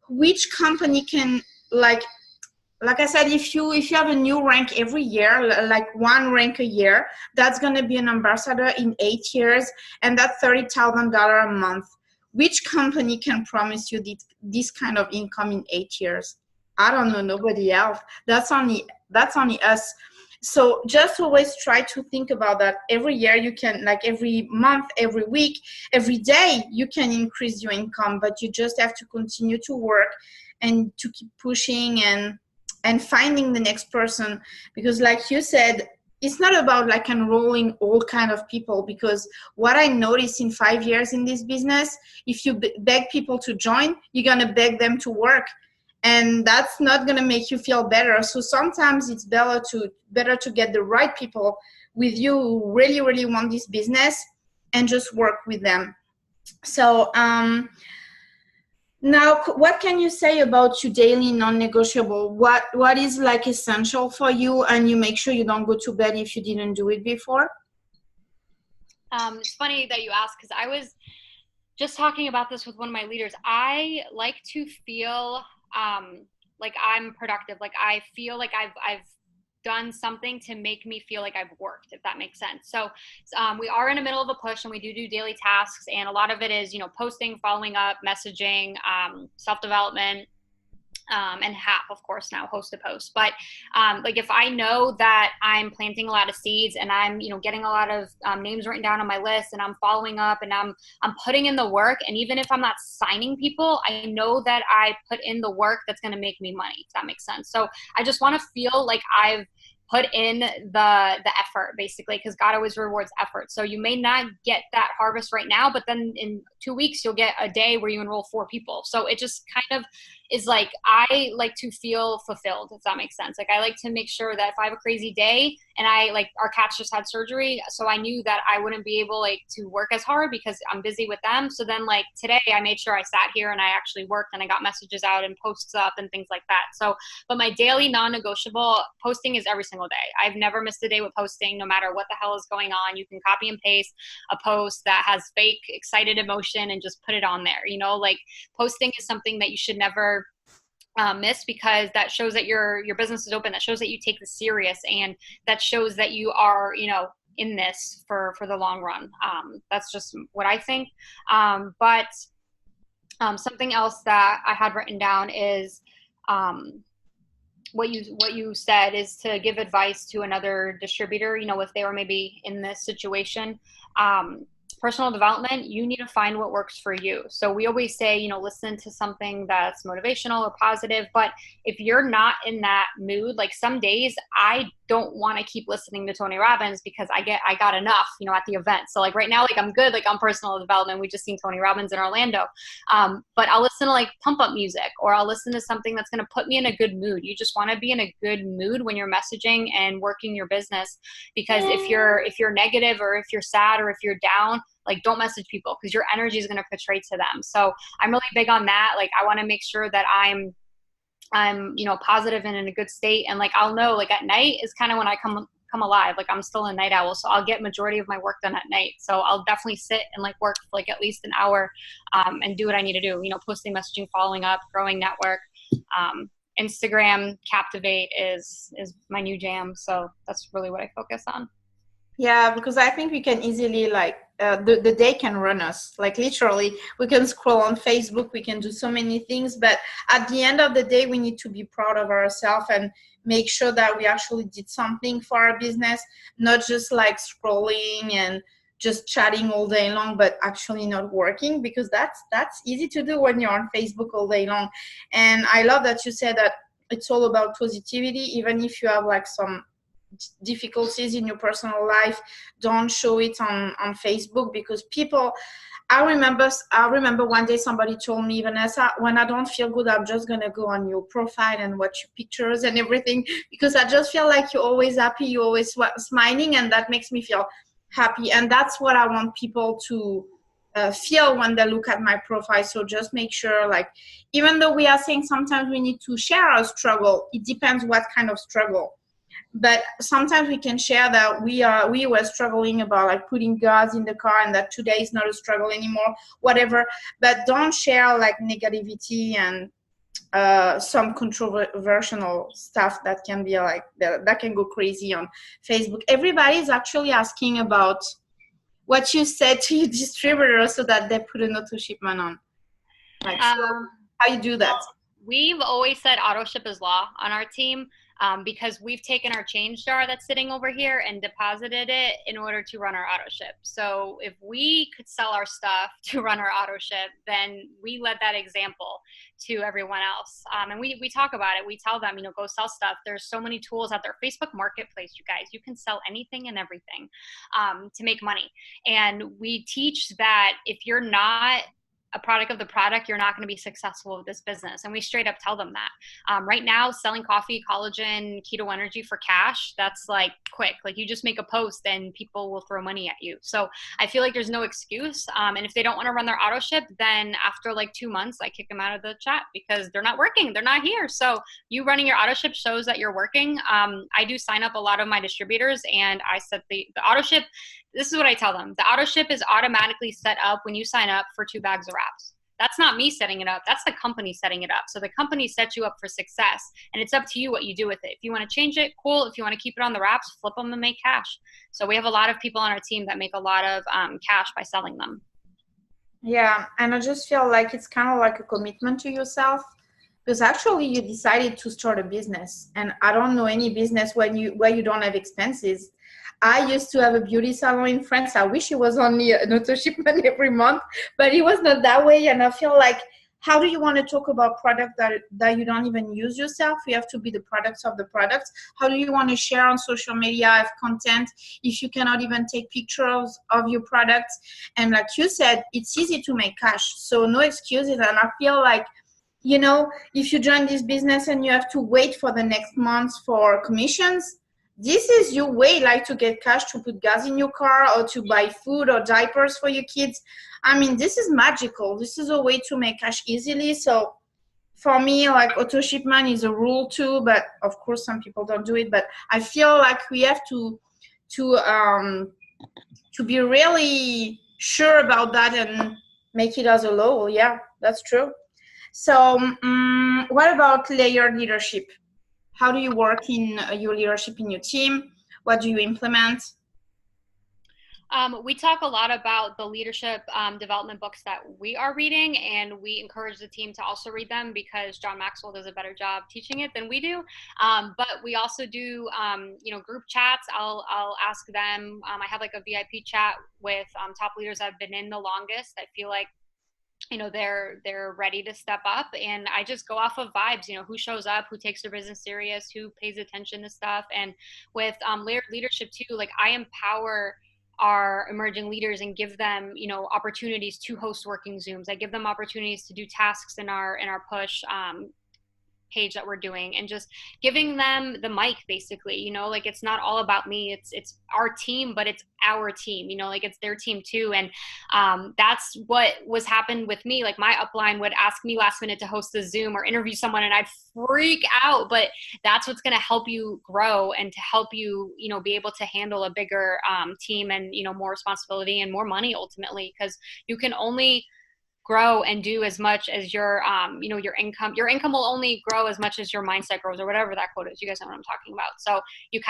which company can like I said, if you have a new rank every year, like 1 rank a year, that's going to be an ambassador in 8 years, and that's $30,000 a month. Which company can promise you this kind of income in 8 years? I don't know, nobody else. That's only us. So just always try to think about that. Every year you can, like every month, every week, every day, you can increase your income, but you just have to continue to work and to keep pushing and finding the next person. Because like you said, it's not about like enrolling all kind of people, because what I noticed in 5 years in this business, if you beg people to join, you're going to beg them to work, and that's not going to make you feel better. So sometimes it's better to get the right people with you who really, really want this business and just work with them. So Now, what can you say about your daily non-negotiable? What is like essential for you, and you make sure you don't go to bed if you didn't do it before? It's funny that you ask, because I was just talking about this with one of my leaders. I like to feel like I'm productive. Like I feel like I've done something to make me feel like I've worked, if that makes sense. So we are in the middle of a push, and we do daily tasks, and a lot of it is, posting, following up, messaging, self-development, and HAP, of course, now host to post. But like if I know that I'm planting a lot of seeds, and I'm getting a lot of names written down on my list, and I'm following up, and I'm putting in the work, and even if I'm not signing people, I know that I put in the work that's going to make me money, if that makes sense. So I just want to feel like I've put in the effort, basically, because God always rewards effort. So you may not get that harvest right now, but then in 2 weeks you'll get a day where you enroll 4 people. So it just kind of is like, I like to feel fulfilled, if that makes sense. Like I like to make sure that if I have a crazy day, and our cats just had surgery, so I knew that I wouldn't be able to work as hard because I'm busy with them. So then today I made sure I sat here and I actually worked, and I got messages out and posts up and things like that. So, but my daily non-negotiable posting is every single day. I've never missed a day with posting, no matter what the hell is going on. You can copy and paste a post that has fake excited emotion and just put it on there. Posting is something that you should never miss, because that shows that your business is open. That shows that you take this serious, and that shows that you are, in this for the long run. That's just what I think. But something else that I had written down is what you said is to give advice to another distributor, if they were maybe in this situation. Personal development, you need to find what works for you. So we always say, listen to something that's motivational or positive. But if you're not in that mood, like some days I don't want to keep listening to Tony Robbins because I got enough, at the event. So right now, I'm good, on personal development. We just seen Tony Robbins in Orlando. But I'll listen to pump up music, or I'll listen to something that's going to put me in a good mood. You just want to be in a good mood when you're messaging and working your business, because if you're negative, or if you're sad, or if you're down, don't message people, because your energy is going to portray to them. So I'm really big on that. I want to make sure that I'm positive and in a good state. And I'll know at night is kind of when I come alive. I'm still a night owl, so I'll get majority of my work done at night. So I'll definitely sit and work for at least an hour, and do what I need to do, posting, messaging, following up, growing network. Instagram Captivate is my new jam. So that's really what I focus on. Yeah, because I think we can easily the day can run us. Literally, we can scroll on Facebook, we can do so many things, but at the end of the day, we need to be proud of ourselves and make sure that we actually did something for our business, not just scrolling and just chatting all day long, but actually not working, because that's easy to do when you're on Facebook all day long. And I love that you said that it's all about positivity. Even if you have some difficulties in your personal life, don't show it on Facebook, because people, I remember one day somebody told me, Vanessa, when I don't feel good, I'm just gonna go on your profile and watch your pictures and everything, because I just feel like you're always happy, you're always smiling, and that makes me feel happy. And that's what I want people to feel when they look at my profile. So just make sure, even though we are saying sometimes we need to share our struggle, it depends what kind of struggle. But sometimes we can share that we were struggling about putting gas in the car, and that today is not a struggle anymore, whatever. But don't share negativity and some controversial stuff that can be that can go crazy on Facebook. Everybody is actually asking about what you said to your distributor so that they put an auto shipment on. How you do that? We've always said auto ship is law on our team. Because we've taken our change jar that's sitting over here and deposited it in order to run our auto ship. So if we could sell our stuff to run our auto ship, then we led that example to everyone else. And we talk about it. We tell them, go sell stuff. There's so many tools out there. Facebook Marketplace, you guys, you can sell anything and everything to make money. And we teach that if you're not a product of the product, you're not going to be successful with this business. And we straight up tell them that. Right now, selling coffee, collagen, keto energy for cash, that's like quick. Like you just make a post and people will throw money at you. So I feel like there's no excuse. And if they don't want to run their auto ship, then after like 2 months, I kick them out of the chat because they're not working. They're not here. So you running your auto ship shows that you're working. I do sign up a lot of my distributors, and I set the auto ship. This is what I tell them. The auto ship is automatically set up when you sign up for 2 bags of wraps. That's not me setting it up. That's the company setting it up. So the company sets you up for success, and it's up to you what you do with it. If you want to change it, cool. If you want to keep it on the wraps, flip them and make cash. So we have a lot of people on our team that make a lot of cash by selling them. Yeah, and I just feel like it's kind of like a commitment to yourself, because actually you decided to start a business, and I don't know any business where you don't have expenses. I used to have a beauty salon in France. I wish it was only an auto shipment every month, but it was not that way. And I feel like, how do you want to talk about products that you don't even use yourself? You have to be the products of the products. How do you want to share on social media, have content, if you cannot even take pictures of your products? And like you said, it's easy to make cash. So no excuses. And I feel like, you know, if you join this business and you have to wait for the next month for commissions, this is your way, like, to get cash, to put gas in your car or to buy food or diapers for your kids. I mean, this is magical. This is a way to make cash easily. So for me, like, auto shipment is a rule too, but of course some people don't do it. But I feel like we have to be really sure about that and make it as a law. Yeah, that's true. So what about layered leadership? How do you work in your leadership in your team? What do you implement? We talk a lot about the leadership development books that we are reading, and we encourage the team to also read them because John Maxwell does a better job teaching it than we do. But we also do, group chats. I'll ask them. I have like a VIP chat with top leaders that have been in the longest. I feel like, you know, they're ready to step up, and I just go off of vibes, you know, who shows up, who takes their business serious, who pays attention to stuff. And with layered leadership too, like, I empower our emerging leaders and give them, you know, opportunities to host working Zooms. I give them opportunities to do tasks in our push page that we're doing, and just giving them the mic, basically. You know, like, it's not all about me, it's our team, but it's our team, you know, like, it's their team too. And that's what was happened with me. Like, my upline would ask me last minute to host a Zoom or interview someone, and I'd freak out. But that's what's going to help you grow and to help you, you know, be able to handle a bigger team and, you know, more responsibility and more money ultimately, because you can only grow and do as much as your your income will only grow as much as your mindset grows, or whatever that quote is. You guys know what I'm talking about. So you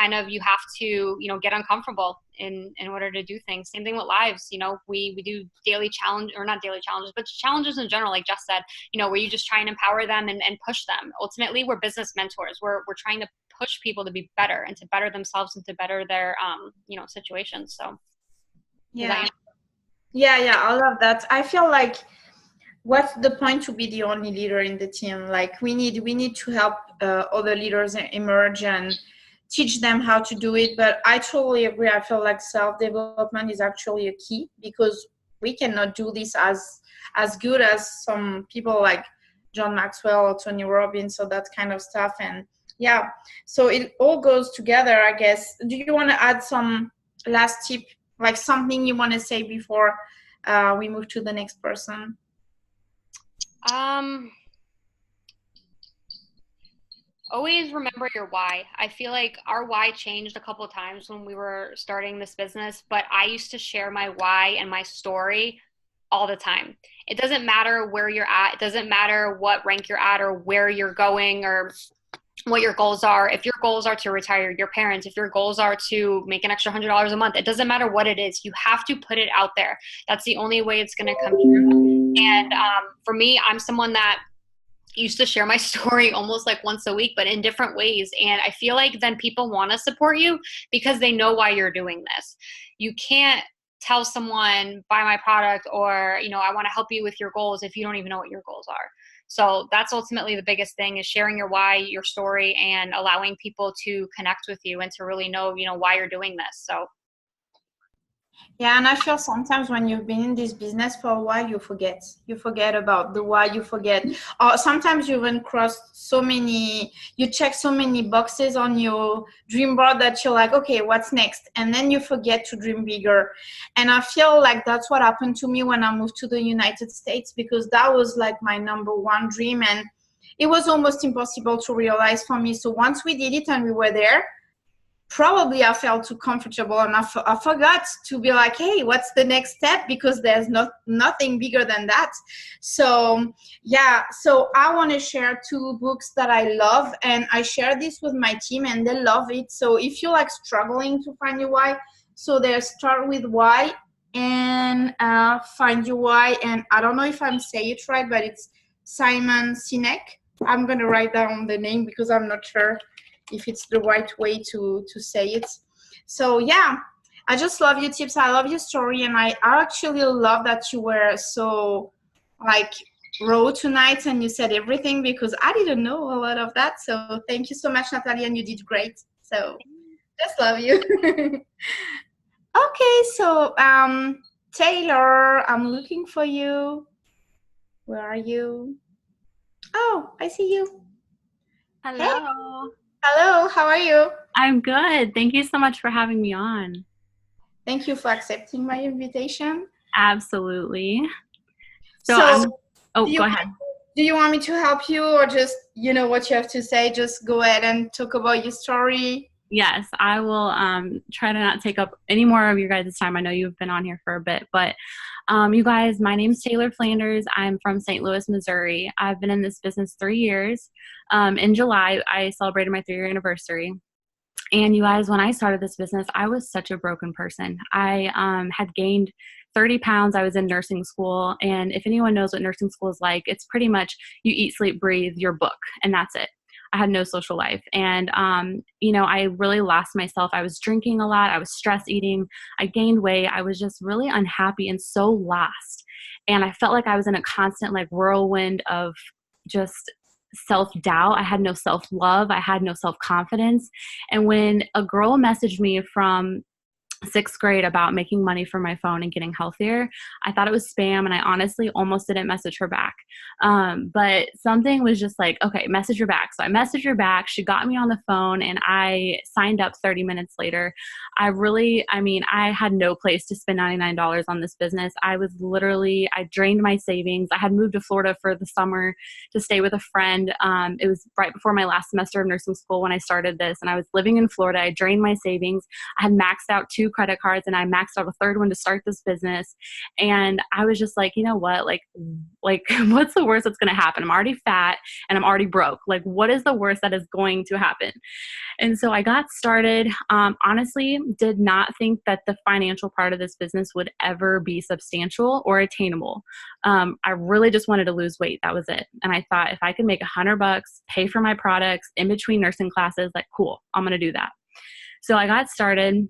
have to, you know, get uncomfortable in order to do things. Same thing with lives. You know, we do daily challenge, or not daily challenges, but challenges in general, like Jess said, you know, where you just try and empower them and push them. Ultimately, we're business mentors. We're trying to push people to be better and to better themselves and to better their situations. So yeah, I love that. I feel like, what's the point to be the only leader in the team? Like, we need to help other leaders emerge and teach them how to do it. But I totally agree. I feel like self-development is actually a key, because we cannot do this as good as some people like John Maxwell or Tony Robbins, or that kind of stuff. And yeah, so it all goes together, I guess. Do you want to add some last tip, like something you want to say before we move to the next person? Always remember your why. I feel like our why changed a couple of times when we were starting this business, but I used to share my why and my story all the time. It doesn't matter where you're at. It doesn't matter what rank you're at or where you're going or what your goals are. If your goals are to retire your parents, if your goals are to make an extra $100 a month, it doesn't matter what it is. You have to put it out there. That's the only way it's going to come true. And for me, I'm someone that used to share my story almost like once a week, but in different ways. And I feel like then people want to support you because they know why you're doing this. You can't tell someone, buy my product, or, you know, I want to help you with your goals if you don't even know what your goals are. So that's ultimately the biggest thing, is sharing your why, your story, and allowing people to connect with you and to really know, you know, why you're doing this. So Yeah, and I feel sometimes when you've been in this business for a while, you forget. You forget about the why, you forget. Or sometimes you even cross so many, you check so many boxes on your dream board that you're like, okay, what's next? And then you forget to dream bigger. And I feel like that's what happened to me when I moved to the United States, because that was like my number one dream. And it was almost impossible to realize for me. So once we did it and we were there, probably I felt too comfortable and I forgot to be like, hey, what's the next step? Because there's nothing bigger than that. So yeah, so I want to share two books that I love, and I share this with my team and they love it. So if you're like struggling to find your why, so there's Start With Why and Find Your Why. And I don't know if I'm saying it right, but it's Simon Sinek. I'm going to write down the name because I'm not sure if it's the right way to say it. So yeah, I just love your tips. I love your story. And I actually love that you were so like raw tonight and you said everything, because I didn't know a lot of that. So thank you so much, Natalie, and you did great. So just love you. Okay, so Taylor, I'm looking for you. Where are you? Oh, I see you. Hello. Hey. Hello, how are you? I'm good. Thank you so much for having me on. Thank you for accepting my invitation. Absolutely. So go ahead. Do you want me to help you, or just, you know what you have to say, just go ahead and talk about your story? Yes, I will try to not take up any more of your guys' time. I know you've been on here for a bit, but you guys, my name's Taylor Flanders. I'm from St. Louis, Missouri. I've been in this business 3 years. In July, I celebrated my 3-year anniversary. And you guys, when I started this business, I was such a broken person. I had gained 30 pounds. I was in nursing school. And if anyone knows what nursing school is like, it's pretty much you eat, sleep, breathe your book, and that's it. I had no social life. And, I really lost myself. I was drinking a lot. I was stress eating. I gained weight. I was just really unhappy and so lost. And I felt like I was in a constant like whirlwind of just self-doubt. I had no self-love. I had no self-confidence. And when a girl messaged me from 6th grade about making money from my phone and getting healthier, I thought it was spam, and I honestly almost didn't message her back. But something was just like, okay, message her back. So I messaged her back. She got me on the phone and I signed up 30 minutes later. I had no place to spend $99 on this business. I drained my savings. I had moved to Florida for the summer to stay with a friend. It was right before my last semester of nursing school when I started this, and I was living in Florida. I drained my savings. I had maxed out 2 credit cards, and I maxed out a 3rd one to start this business. And I was just like, you know what, like what's the worst that's going to happen? I'm already fat and I'm already broke. Like, what is the worst that is going to happen? And so I got started. Honestly, did not think that the financial part of this business would ever be substantial or attainable. I really just wanted to lose weight. That was it. And I thought, if I could make $100, pay for my products in between nursing classes, like, cool, I'm going to do that. So I got started.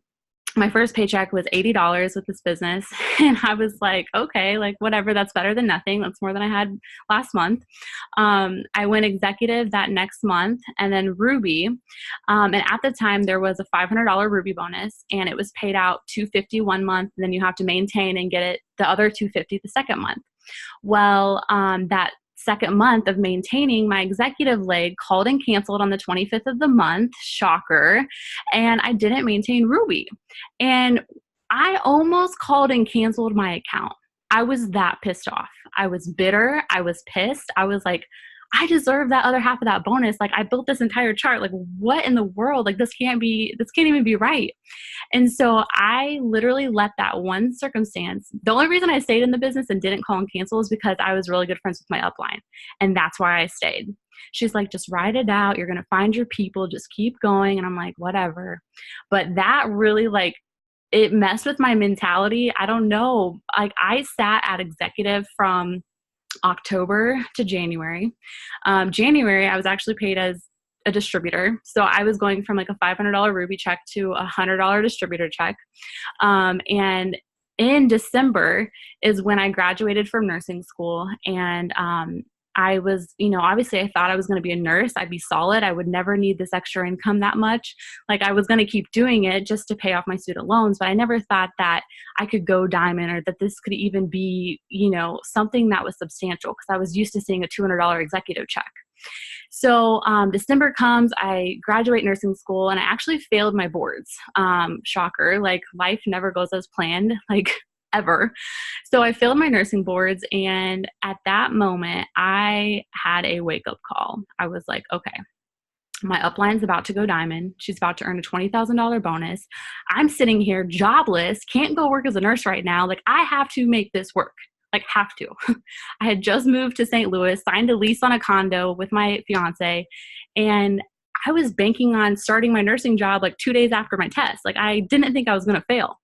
My first paycheck was $80 with this business. And I was like, okay, like whatever, that's better than nothing. That's more than I had last month. I went executive that next month, and then Ruby. And at the time there was a $500 Ruby bonus, and it was paid out $250 one month. And then you have to maintain and get it the other $250 the second month. Well, that second month of maintaining, my executive leg called and canceled on the 25th of the month. Shocker. And I didn't maintain Ruby. And I almost called and canceled my account. I was that pissed off. I was bitter. I was pissed. I was like, I deserve that other half of that bonus. Like, I built this entire chart. Like, what in the world? Like, this can't even be right. And so I literally let that one circumstance. The only reason I stayed in the business and didn't call and cancel is because I was really good friends with my upline. And that's why I stayed. She's like, just write it out. You're going to find your people. Just keep going. And I'm like, whatever. But that really, like, it messed with my mentality. I don't know. Like, I sat at executive from October to January. January, I was actually paid as a distributor. So I was going from like a $500 Ruby check to a $100 distributor check. And in December is when I graduated from nursing school. And I was, obviously I thought I was going to be a nurse. I'd be solid. I would never need this extra income that much. Like I was going to keep doing it just to pay off my student loans, but I never thought that I could go diamond or that this could even be, something that was substantial, because I was used to seeing a $200 executive check. So December comes, I graduate nursing school, and I actually failed my boards. Shocker, like life never goes as planned, like ever. So I failed my nursing boards, and at that moment, I had a wake-up call. I was like, okay, my upline's about to go diamond. She's about to earn a $20,000 bonus. I'm sitting here jobless, can't go work as a nurse right now. Like I have to make this work. Like have to. I had just moved to St. Louis, signed a lease on a condo with my fiance, and I was banking on starting my nursing job like 2 days after my test. Like I didn't think I was going to fail.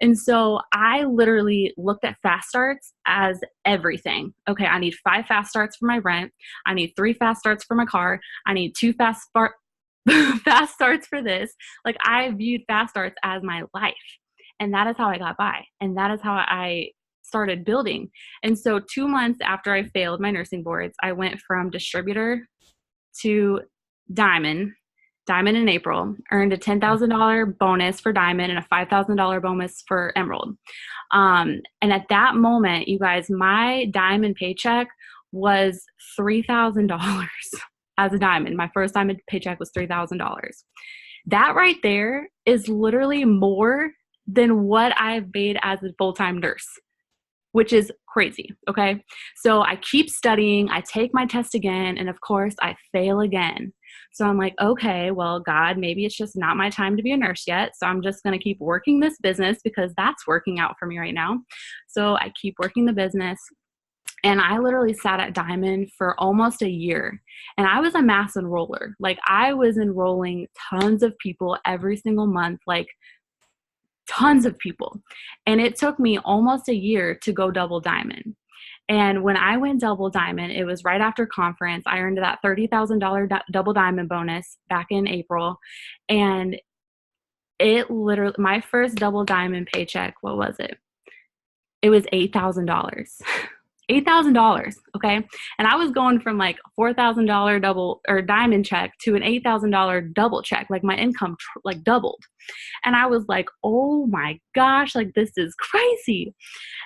And so I literally looked at fast starts as everything. Okay, I need 5 fast starts for my rent. I need 3 fast starts for my car. I need 2 fast starts for this. Like I viewed fast starts as my life. And that is how I got by. And that is how I started building. And so 2 months after I failed my nursing boards, I went from distributor to diamond in April, earned a $10,000 bonus for diamond and a $5,000 bonus for emerald. And at that moment, you guys, my diamond paycheck was $3,000 as a diamond. My first diamond paycheck was $3,000. That right there is literally more than what I've made as a full-time nurse, which is crazy, okay? So I keep studying, I take my test again, and of course I fail again. So I'm like, okay, well, God, maybe it's just not my time to be a nurse yet. So I'm just going to keep working this business because that's working out for me right now. So I keep working the business. And I literally sat at diamond for almost a year. And I was a mass enroller. Like I was enrolling tons of people every single month, like tons of people. And it took me almost a year to go double diamond. And when I went double diamond, it was right after conference. I earned that $30,000 double diamond bonus back in April. And it literally, my first double diamond paycheck, what was it? It was $8,000. $8,000, okay? And I was going from like $4,000 double or diamond check to an $8,000 double check. Like my income like doubled. And I was like, oh my gosh, like this is crazy.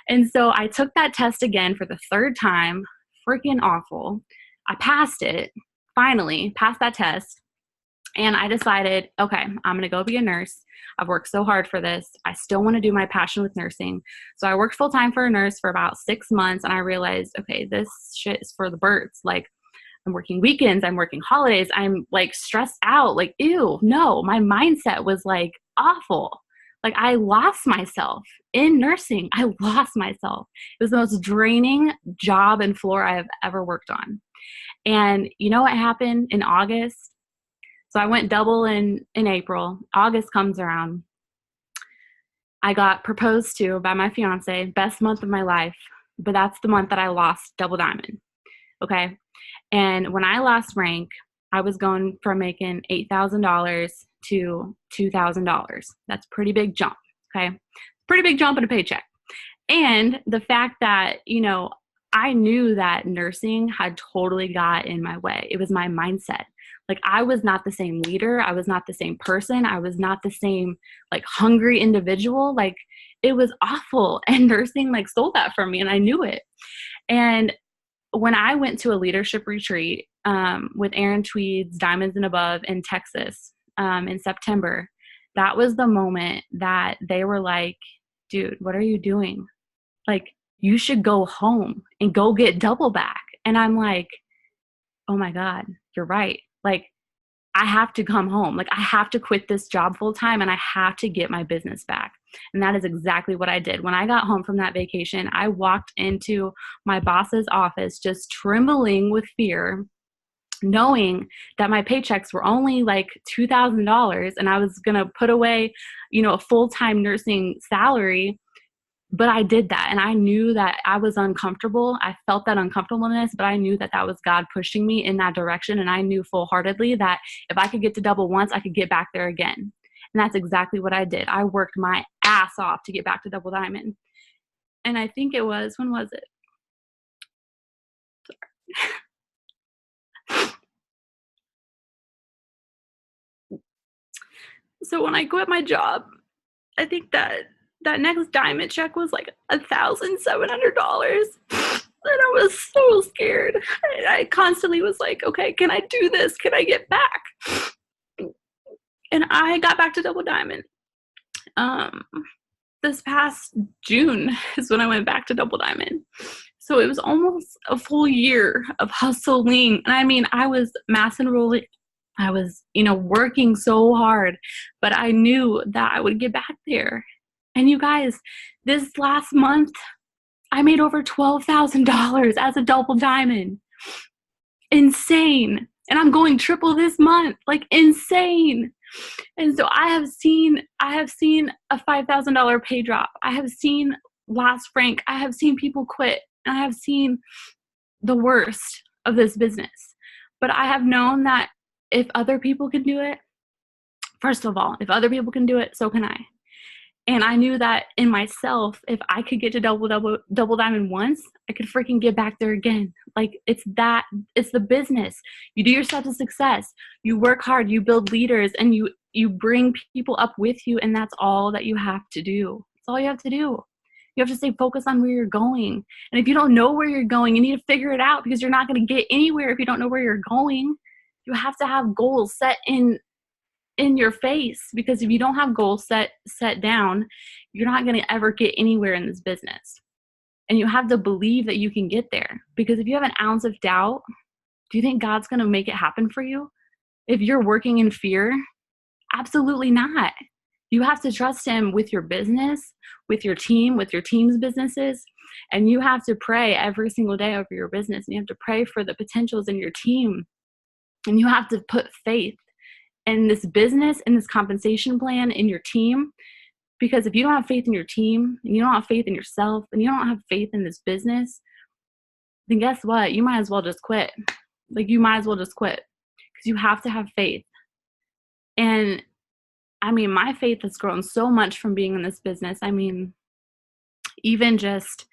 And so I took that test again for the 3rd time, freaking awful. I passed it, finally passed that test. And I decided, okay, I'm going to go be a nurse. I've worked so hard for this. I still want to do my passion with nursing. So I worked full time for a nurse for about 6 months. And I realized, okay, this shit is for the birds. Like I'm working weekends, I'm working holidays. I'm like stressed out. Like, ew, no, my mindset was like awful. Like I lost myself in nursing. I lost myself. It was the most draining job and floor I have ever worked on. And you know what happened in August? So I went double in April. August comes around. I got proposed to by my fiance, best month of my life, but that's the month that I lost double diamond. Okay. And when I lost rank, I was going from making $8,000 to $2,000. That's a pretty big jump. Okay. Pretty big jump in a paycheck. And the fact that, I knew that nursing had totally got in my way. It was my mindset. Like I was not the same leader. I was not the same person. I was not the same like hungry individual. Like it was awful. And nursing like stole that from me and I knew it. And when I went to a leadership retreat with Aaron Tweed's Diamonds and Above in Texas in September, that was the moment that they were like, dude, what are you doing? Like you should go home and go get double back. And I'm like, oh my God, you're right. Like, I have to come home. Like, I have to quit this job full time and I have to get my business back. And that is exactly what I did. When I got home from that vacation, I walked into my boss's office just trembling with fear, knowing that my paychecks were only like $2,000 and I was going to put away, a full-time nursing salary. But I did that. And I knew that I was uncomfortable. I felt that uncomfortableness, but I knew that that was God pushing me in that direction. And I knew full-heartedly that if I could get to double once, I could get back there again. And that's exactly what I did. I worked my ass off to get back to double diamond. And I think it was, when was it? So when I quit my job, I think that next diamond check was like $1,700. And I was so scared. I constantly was like, okay, can I do this? Can I get back? And I got back to Double Diamond. This past June is when I went back to Double Diamond. So it was almost a full year of hustling. And I mean, I was mass enrolling. I was, working so hard, but I knew that I would get back there. And you guys, this last month, I made over $12,000 as a Double Diamond. Insane. And I'm going triple this month, like insane. And so I have seen a $5,000 pay drop. I have seen last Frank. I have seen people quit. And I have seen the worst of this business. But I have known that if other people can do it, first of all, if other people can do it, so can I. And I knew that in myself, if I could get to double diamond once, I could freaking get back there again. Like it's the business. You do yourself to success. You work hard, you build leaders, and you bring people up with you. And that's all that you have to do. That's all you have to do. You have to stay focused on where you're going. And if you don't know where you're going, you need to figure it out, because you're not going to get anywhere if you don't know where you're going. You have to have goals set in your face, because if you don't have goals set down, you're not going to ever get anywhere in this business. And you have to believe that you can get there, because if you have an ounce of doubt, do you think God's going to make it happen for you? If you're working in fear, absolutely not. You have to trust him with your business, with your team, with your team's businesses, and you have to pray every single day over your business, and you have to pray for the potentials in your team, and you have to put faith in this business, in this compensation plan, in your team. Because if you don't have faith in your team, and you don't have faith in yourself, and you don't have faith in this business, then guess what? You might as well just quit. Like, you might as well just quit, because you have to have faith. And I mean, my faith has grown so much from being in this business. I mean, even just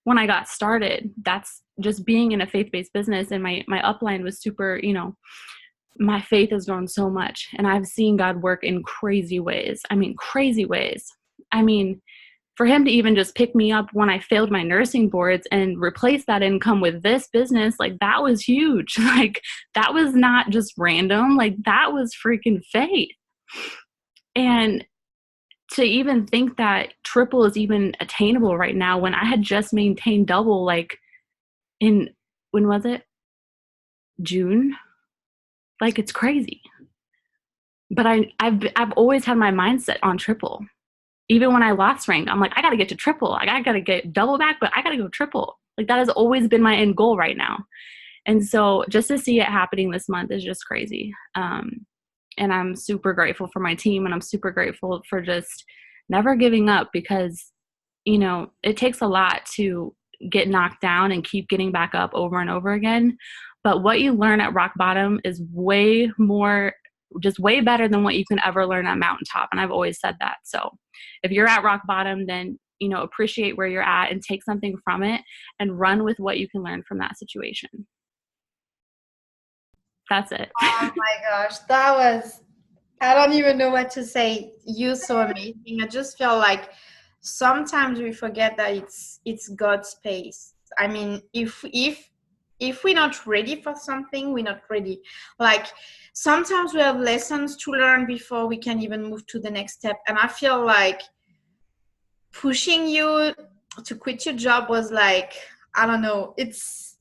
when I got started, that's just being in a faith-based business, and my upline was super, my faith has grown so much, and I've seen God work in crazy ways. I mean, crazy ways. I mean, for him to even just pick me up when I failed my nursing boards and replace that income with this business, like, that was huge. Like, that was not just random. Like, that was freaking faith. And to even think that triple is even attainable right now, when I had just maintained double, like when was it? June? Like, it's crazy. But I've always had my mindset on triple. Even when I lost rank, I'm like, I got to get to triple. Like, I got to get double back, but I got to go triple. Like, that has always been my end goal right now. And so just to see it happening this month is just crazy. And I'm super grateful for my team, and I'm super grateful for just never giving up, because, it takes a lot to get knocked down and keep getting back up over and over again. But what you learn at rock bottom is way better than what you can ever learn at mountaintop. And I've always said that. So if you're at rock bottom, then, appreciate where you're at and take something from it and run with what you can learn from that situation. That's it. Oh my gosh, I don't even know what to say. You're so amazing. I just feel like sometimes we forget that it's God's pace. I mean, if we're not ready for something, we're not ready. Like, sometimes we have lessons to learn before we can even move to the next step. And I feel like pushing you to quit your job was like, I don't know, it's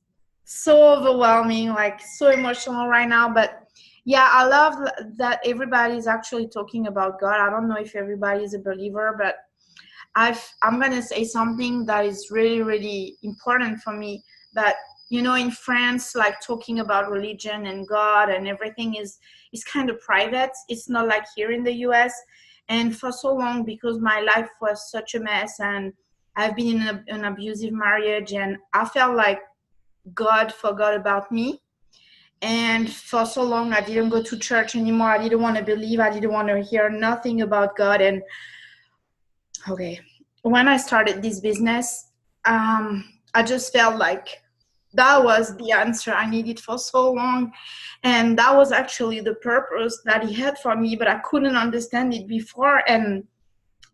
so overwhelming, like so emotional right now. But yeah, I love that everybody's actually talking about God. I don't know if everybody is a believer, but I'm going to say something that is really, really important for me, that, in France, like, talking about religion and God and everything is kind of private. It's not like here in the US. And for so long, because my life was such a mess, and I've been in an abusive marriage, and I felt like God forgot about me. And for so long, I didn't go to church anymore. I didn't want to believe. I didn't want to hear nothing about God. And okay, when I started this business, I just felt like that was the answer I needed for so long. And that was actually the purpose that he had for me, but I couldn't understand it before. And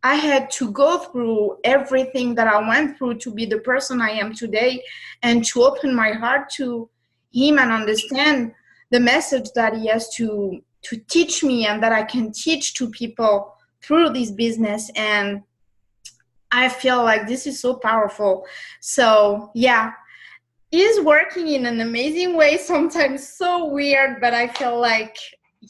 I had to go through everything that I went through to be the person I am today, and to open my heart to him and understand the message that he has to teach me, and that I can teach to people through this business. And I feel like this is so powerful. So yeah, he's working in an amazing way, sometimes so weird, but I feel like,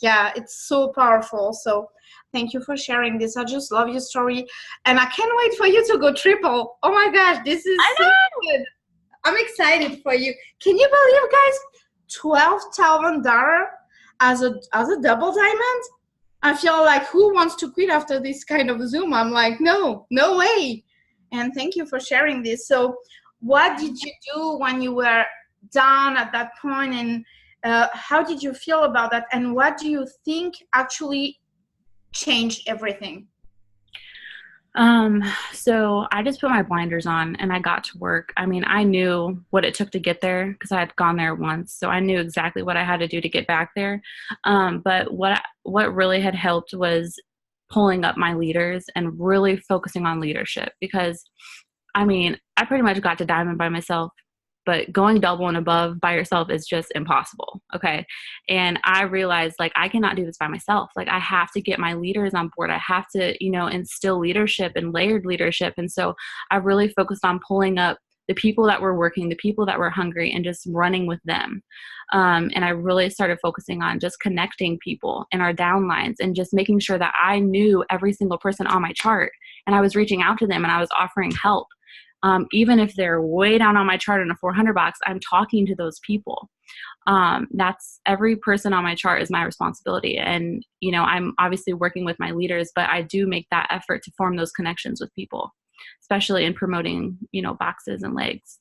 yeah, it's so powerful. So thank you for sharing this. I just love your story, and I can't wait for you to go triple. Oh my gosh, this is so good. I'm excited for you. Can you believe, guys, $12,000 as a double diamond? I feel like, who wants to quit after this kind of Zoom? I'm like, no way. And thank you for sharing this. So what did you do when you were down at that point, and how did you feel about that? And what do you think actually changed everything? So I just put my blinders on and I got to work. I mean, I knew what it took to get there because I had gone there once. So I knew exactly what I had to do to get back there. But what really had helped was pulling up my leaders and really focusing on leadership, because I mean, I pretty much got to diamond by myself, but going double and above by yourself is just impossible. Okay. And I realized, like, I cannot do this by myself. Like, I have to get my leaders on board. I have to, instill leadership and layered leadership. And so I really focused on pulling up the people that were working, the people that were hungry, and just running with them. And I really started focusing on just connecting people in our downlines and just making sure that I knew every single person on my chart, and I was reaching out to them and I was offering help. Even if they're way down on my chart in a 400 box, I'm talking to those people. That's every person on my chart is my responsibility. And, I'm obviously working with my leaders, but I do make that effort to form those connections with people, especially in promoting, boxes and legs.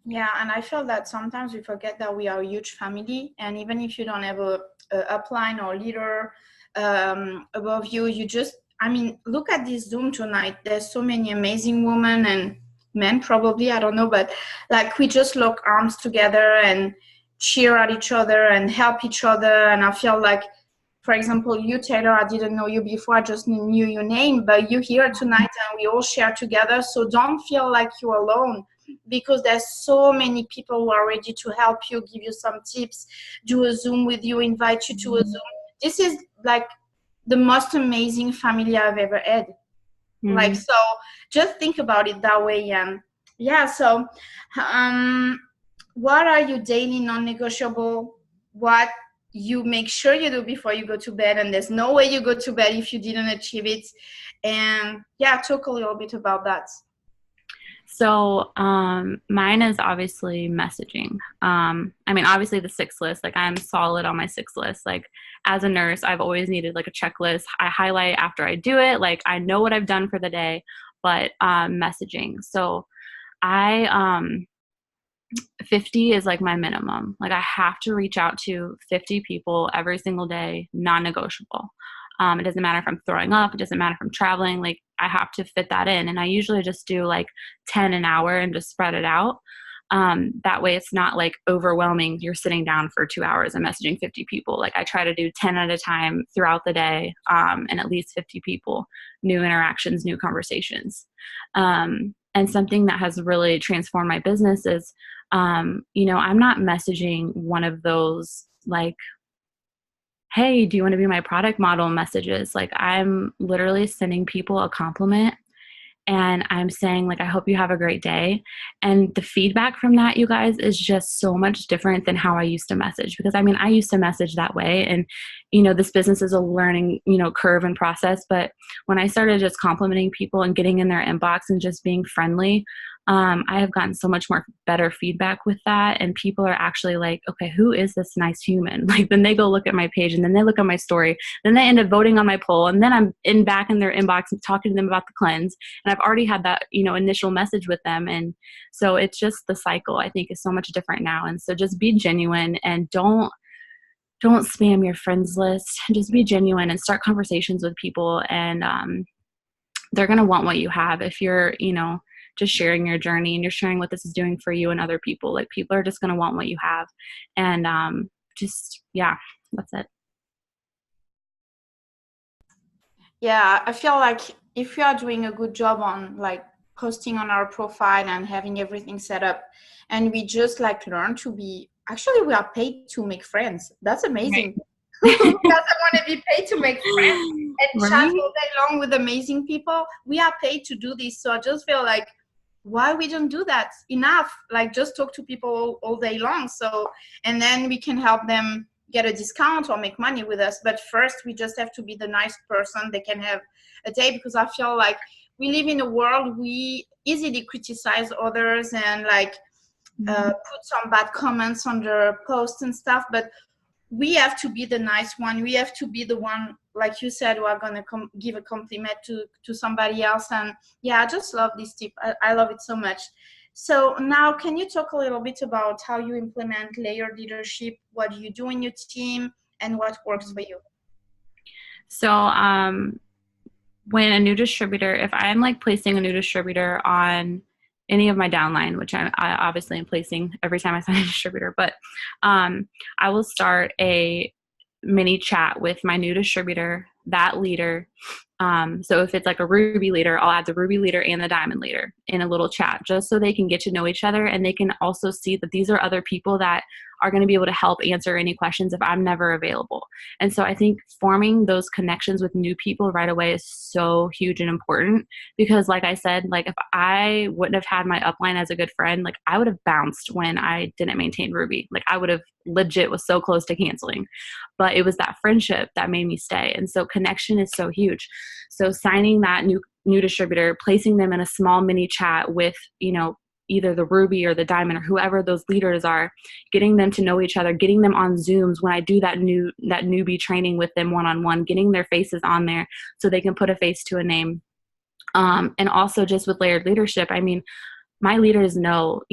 Yeah, and I feel that sometimes we forget that we are a huge family, and even if you don't have a upline or leader above you, look at this Zoom tonight. There's so many amazing women and men, probably, I don't know, but like, we just lock arms together and cheer at each other and help each other. And I feel like, for example, you, Taylor, I didn't know you before, I just knew your name, but you're here tonight and we all share together. So don't feel like you're alone, because there's so many people who are ready to help you, give you some tips, do a Zoom with you, invite you to a Zoom. This is like the most amazing family I've ever had. Like, so just think about it that way. And yeah, so what are your daily non-negotiable? What you make sure you do before you go to bed, and there's no way you go to bed if you didn't achieve it? And yeah, talk a little bit about that. So mine is obviously messaging. Obviously the 6 list, like, I'm solid on my 6 list. Like, as a nurse, I've always needed like a checklist. I highlight after I do it. Like, I know what I've done for the day, but messaging. So 50 is like my minimum. Like, I have to reach out to 50 people every single day, non-negotiable. It doesn't matter if I'm throwing up. It doesn't matter if I'm traveling. Like, I have to fit that in. And I usually just do like 10 an hour and just spread it out. That way it's not like overwhelming. You're sitting down for 2 hours and messaging 50 people. Like, I try to do 10 at a time throughout the day, and at least 50 people, new interactions, new conversations. And something that has really transformed my business is, I'm not messaging one of those like, hey, do you want to be my product model messages? Like, I'm literally sending people a compliment and I'm saying, like, I hope you have a great day. And the feedback from that, you guys, is just so much different than how I used to message. Because I used to message that way, and, this business is a learning, curve and process. But when I started just complimenting people and getting in their inbox and just being friendly, I have gotten so much more better feedback with that. And people are actually like, okay, who is this nice human? Like, then they go look at my page, and then they look at my story, then they end up voting on my poll. And then I'm back in their inbox and talking to them about the cleanse. And I've already had that, initial message with them. And so it's just, the cycle, I think, is so much different now. And so just be genuine, and don't spam your friends list. Just be genuine and start conversations with people. And, they're going to want what you have. If you're, just sharing your journey and you're sharing what this is doing for you and other people. Like people are just going to want what you have. And that's it. Yeah, I feel like if we are doing a good job on like posting on our profile and having everything set up, and we just like learn to be, actually we are paid to make friends. That's amazing. Right. Who doesn't want to be paid to make friends and Right? chat all day long with amazing people? We are paid to do this. So I just feel like, why we don't do that enough? Like just talk to people all day long. So, and then we can help them get a discount or make money with us. But first we just have to be the nice person they can have a day, because I feel like we live in a world we easily criticize others and like put some bad comments on their posts and stuff, but we have to be the nice one. We have to be the one, like you said, who are going to give a compliment to somebody else. And yeah, I just love this tip. I love it so much. So now can you talk a little bit about how you implement layered leadership? What do you do in your team and what works for you? So when a new distributor, if I'm like placing a new distributor on any of my downline, which I obviously am placing every time I sign a distributor, but I will start a mini chat with my new distributor, that leader. So if it's like a Ruby leader, I'll add the Ruby leader and the Diamond leader in a little chat just so they can get to know each other, and they can also see that these are other people that are going to be able to help answer any questions if I'm never available. And so I think forming those connections with new people right away is so huge and important, because like I said, like if I wouldn't have had my upline as a good friend, like I would have bounced when I didn't maintain Ruby. Like I would have legit was so close to canceling, but it was that friendship that made me stay. And so connection is so huge. So signing that new distributor, placing them in a small mini chat with, either the Ruby or the Diamond or whoever those leaders are, getting them to know each other, getting them on Zooms when I do that newbie training with them one-on-one, getting their faces on there so they can put a face to a name. And also just with layered leadership, I mean, my leaders know,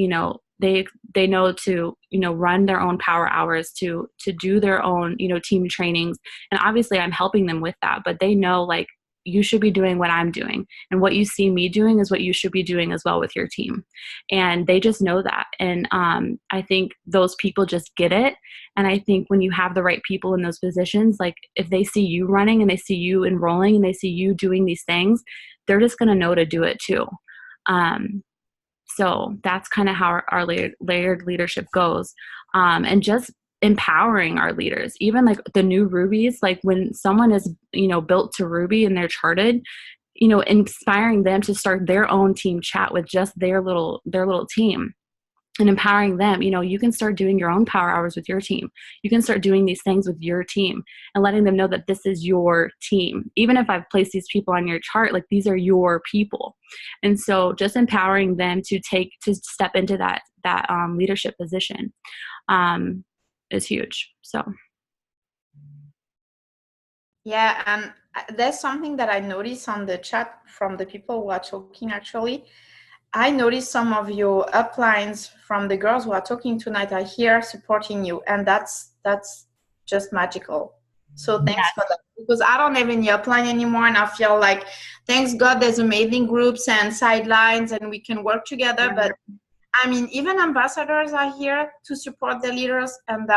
they know to, run their own power hours, to do their own, team trainings. And obviously I'm helping them with that, but they know like, you should be doing what I'm doing, and what you see me doing is what you should be doing as well with your team. And they just know that. And I think those people just get it. And I think when you have the right people in those positions, like if they see you running and they see you enrolling and they see you doing these things, they're just going to know to do it too. So that's kind of how our layered leadership goes. And just empowering our leaders, even like the new Rubies, like when someone is, built to Ruby and they're charted, inspiring them to start their own team chat with just their little team, and empowering them. You can start doing your own power hours with your team. You can start doing these things with your team and letting them know that this is your team. Even if I've placed these people on your chart, like these are your people. And so just empowering them to step into that leadership position is huge. So. Yeah, and there's something that I noticed on the chat from the people who are talking actually. I noticed some of your uplines from the girls who are talking tonight are here supporting you, and that's just magical. So thanks for that, because I don't have any upline anymore, and I feel like, thanks God, there's amazing groups and sidelines, and we can work together. But I mean, even ambassadors are here to support the leaders, and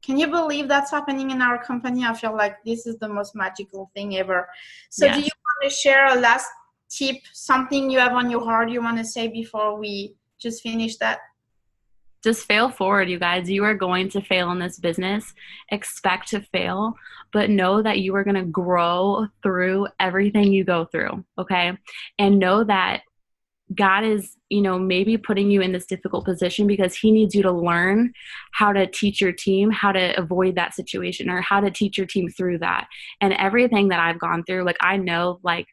can you believe that's happening in our company? I feel like this is the most magical thing ever. So do you want to share a last tip, something you have on your heart you want to say before we just finish that? Just fail forward, you guys. You are going to fail in this business. Expect to fail, but know that you are going to grow through everything you go through, okay? And know that God is, maybe putting you in this difficult position because he needs you to learn how to teach your team how to avoid that situation, or how to teach your team through that. And everything that I've gone through, like I know, like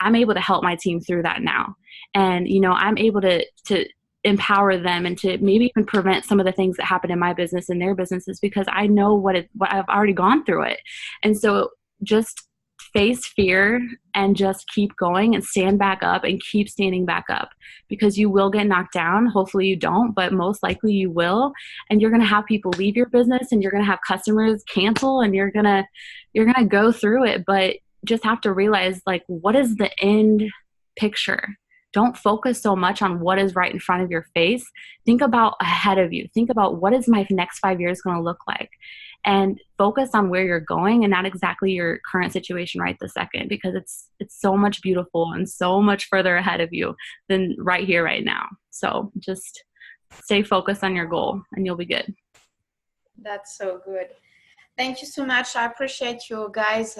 I'm able to help my team through that now. And, I'm able to empower them and to maybe even prevent some of the things that happen in my business and their businesses, because I know what I've already gone through it. And so just face fear and just keep going and stand back up and keep standing back up, because you will get knocked down. Hopefully you don't, but most likely you will. And you're going to have people leave your business, and you're going to have customers cancel, and you're going to go through it. But just have to realize, like, what is the end picture? don't focus so much on what is right in front of your face. Think about ahead of you. Think about, what is my next 5 years going to look like? And focus on where you're going and not exactly your current situation right this second, because it's so much beautiful and so much further ahead of you than right here, right now. So just stay focused on your goal and you'll be good. That's so good. Thank you so much. I appreciate you guys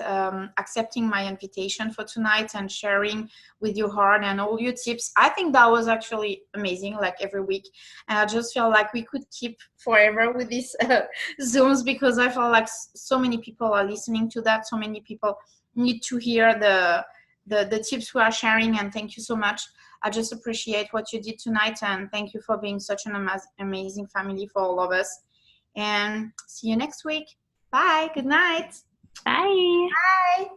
accepting my invitation for tonight and sharing with your heart and all your tips. I think that was actually amazing, like every week. And I just feel like we could keep forever with these Zooms, because I feel like so many people are listening to that. So many people need to hear the tips we are sharing. And thank you so much. I just appreciate what you did tonight. And thank you for being such an amazing family for all of us. And see you next week. Bye. Good night. Bye. Bye.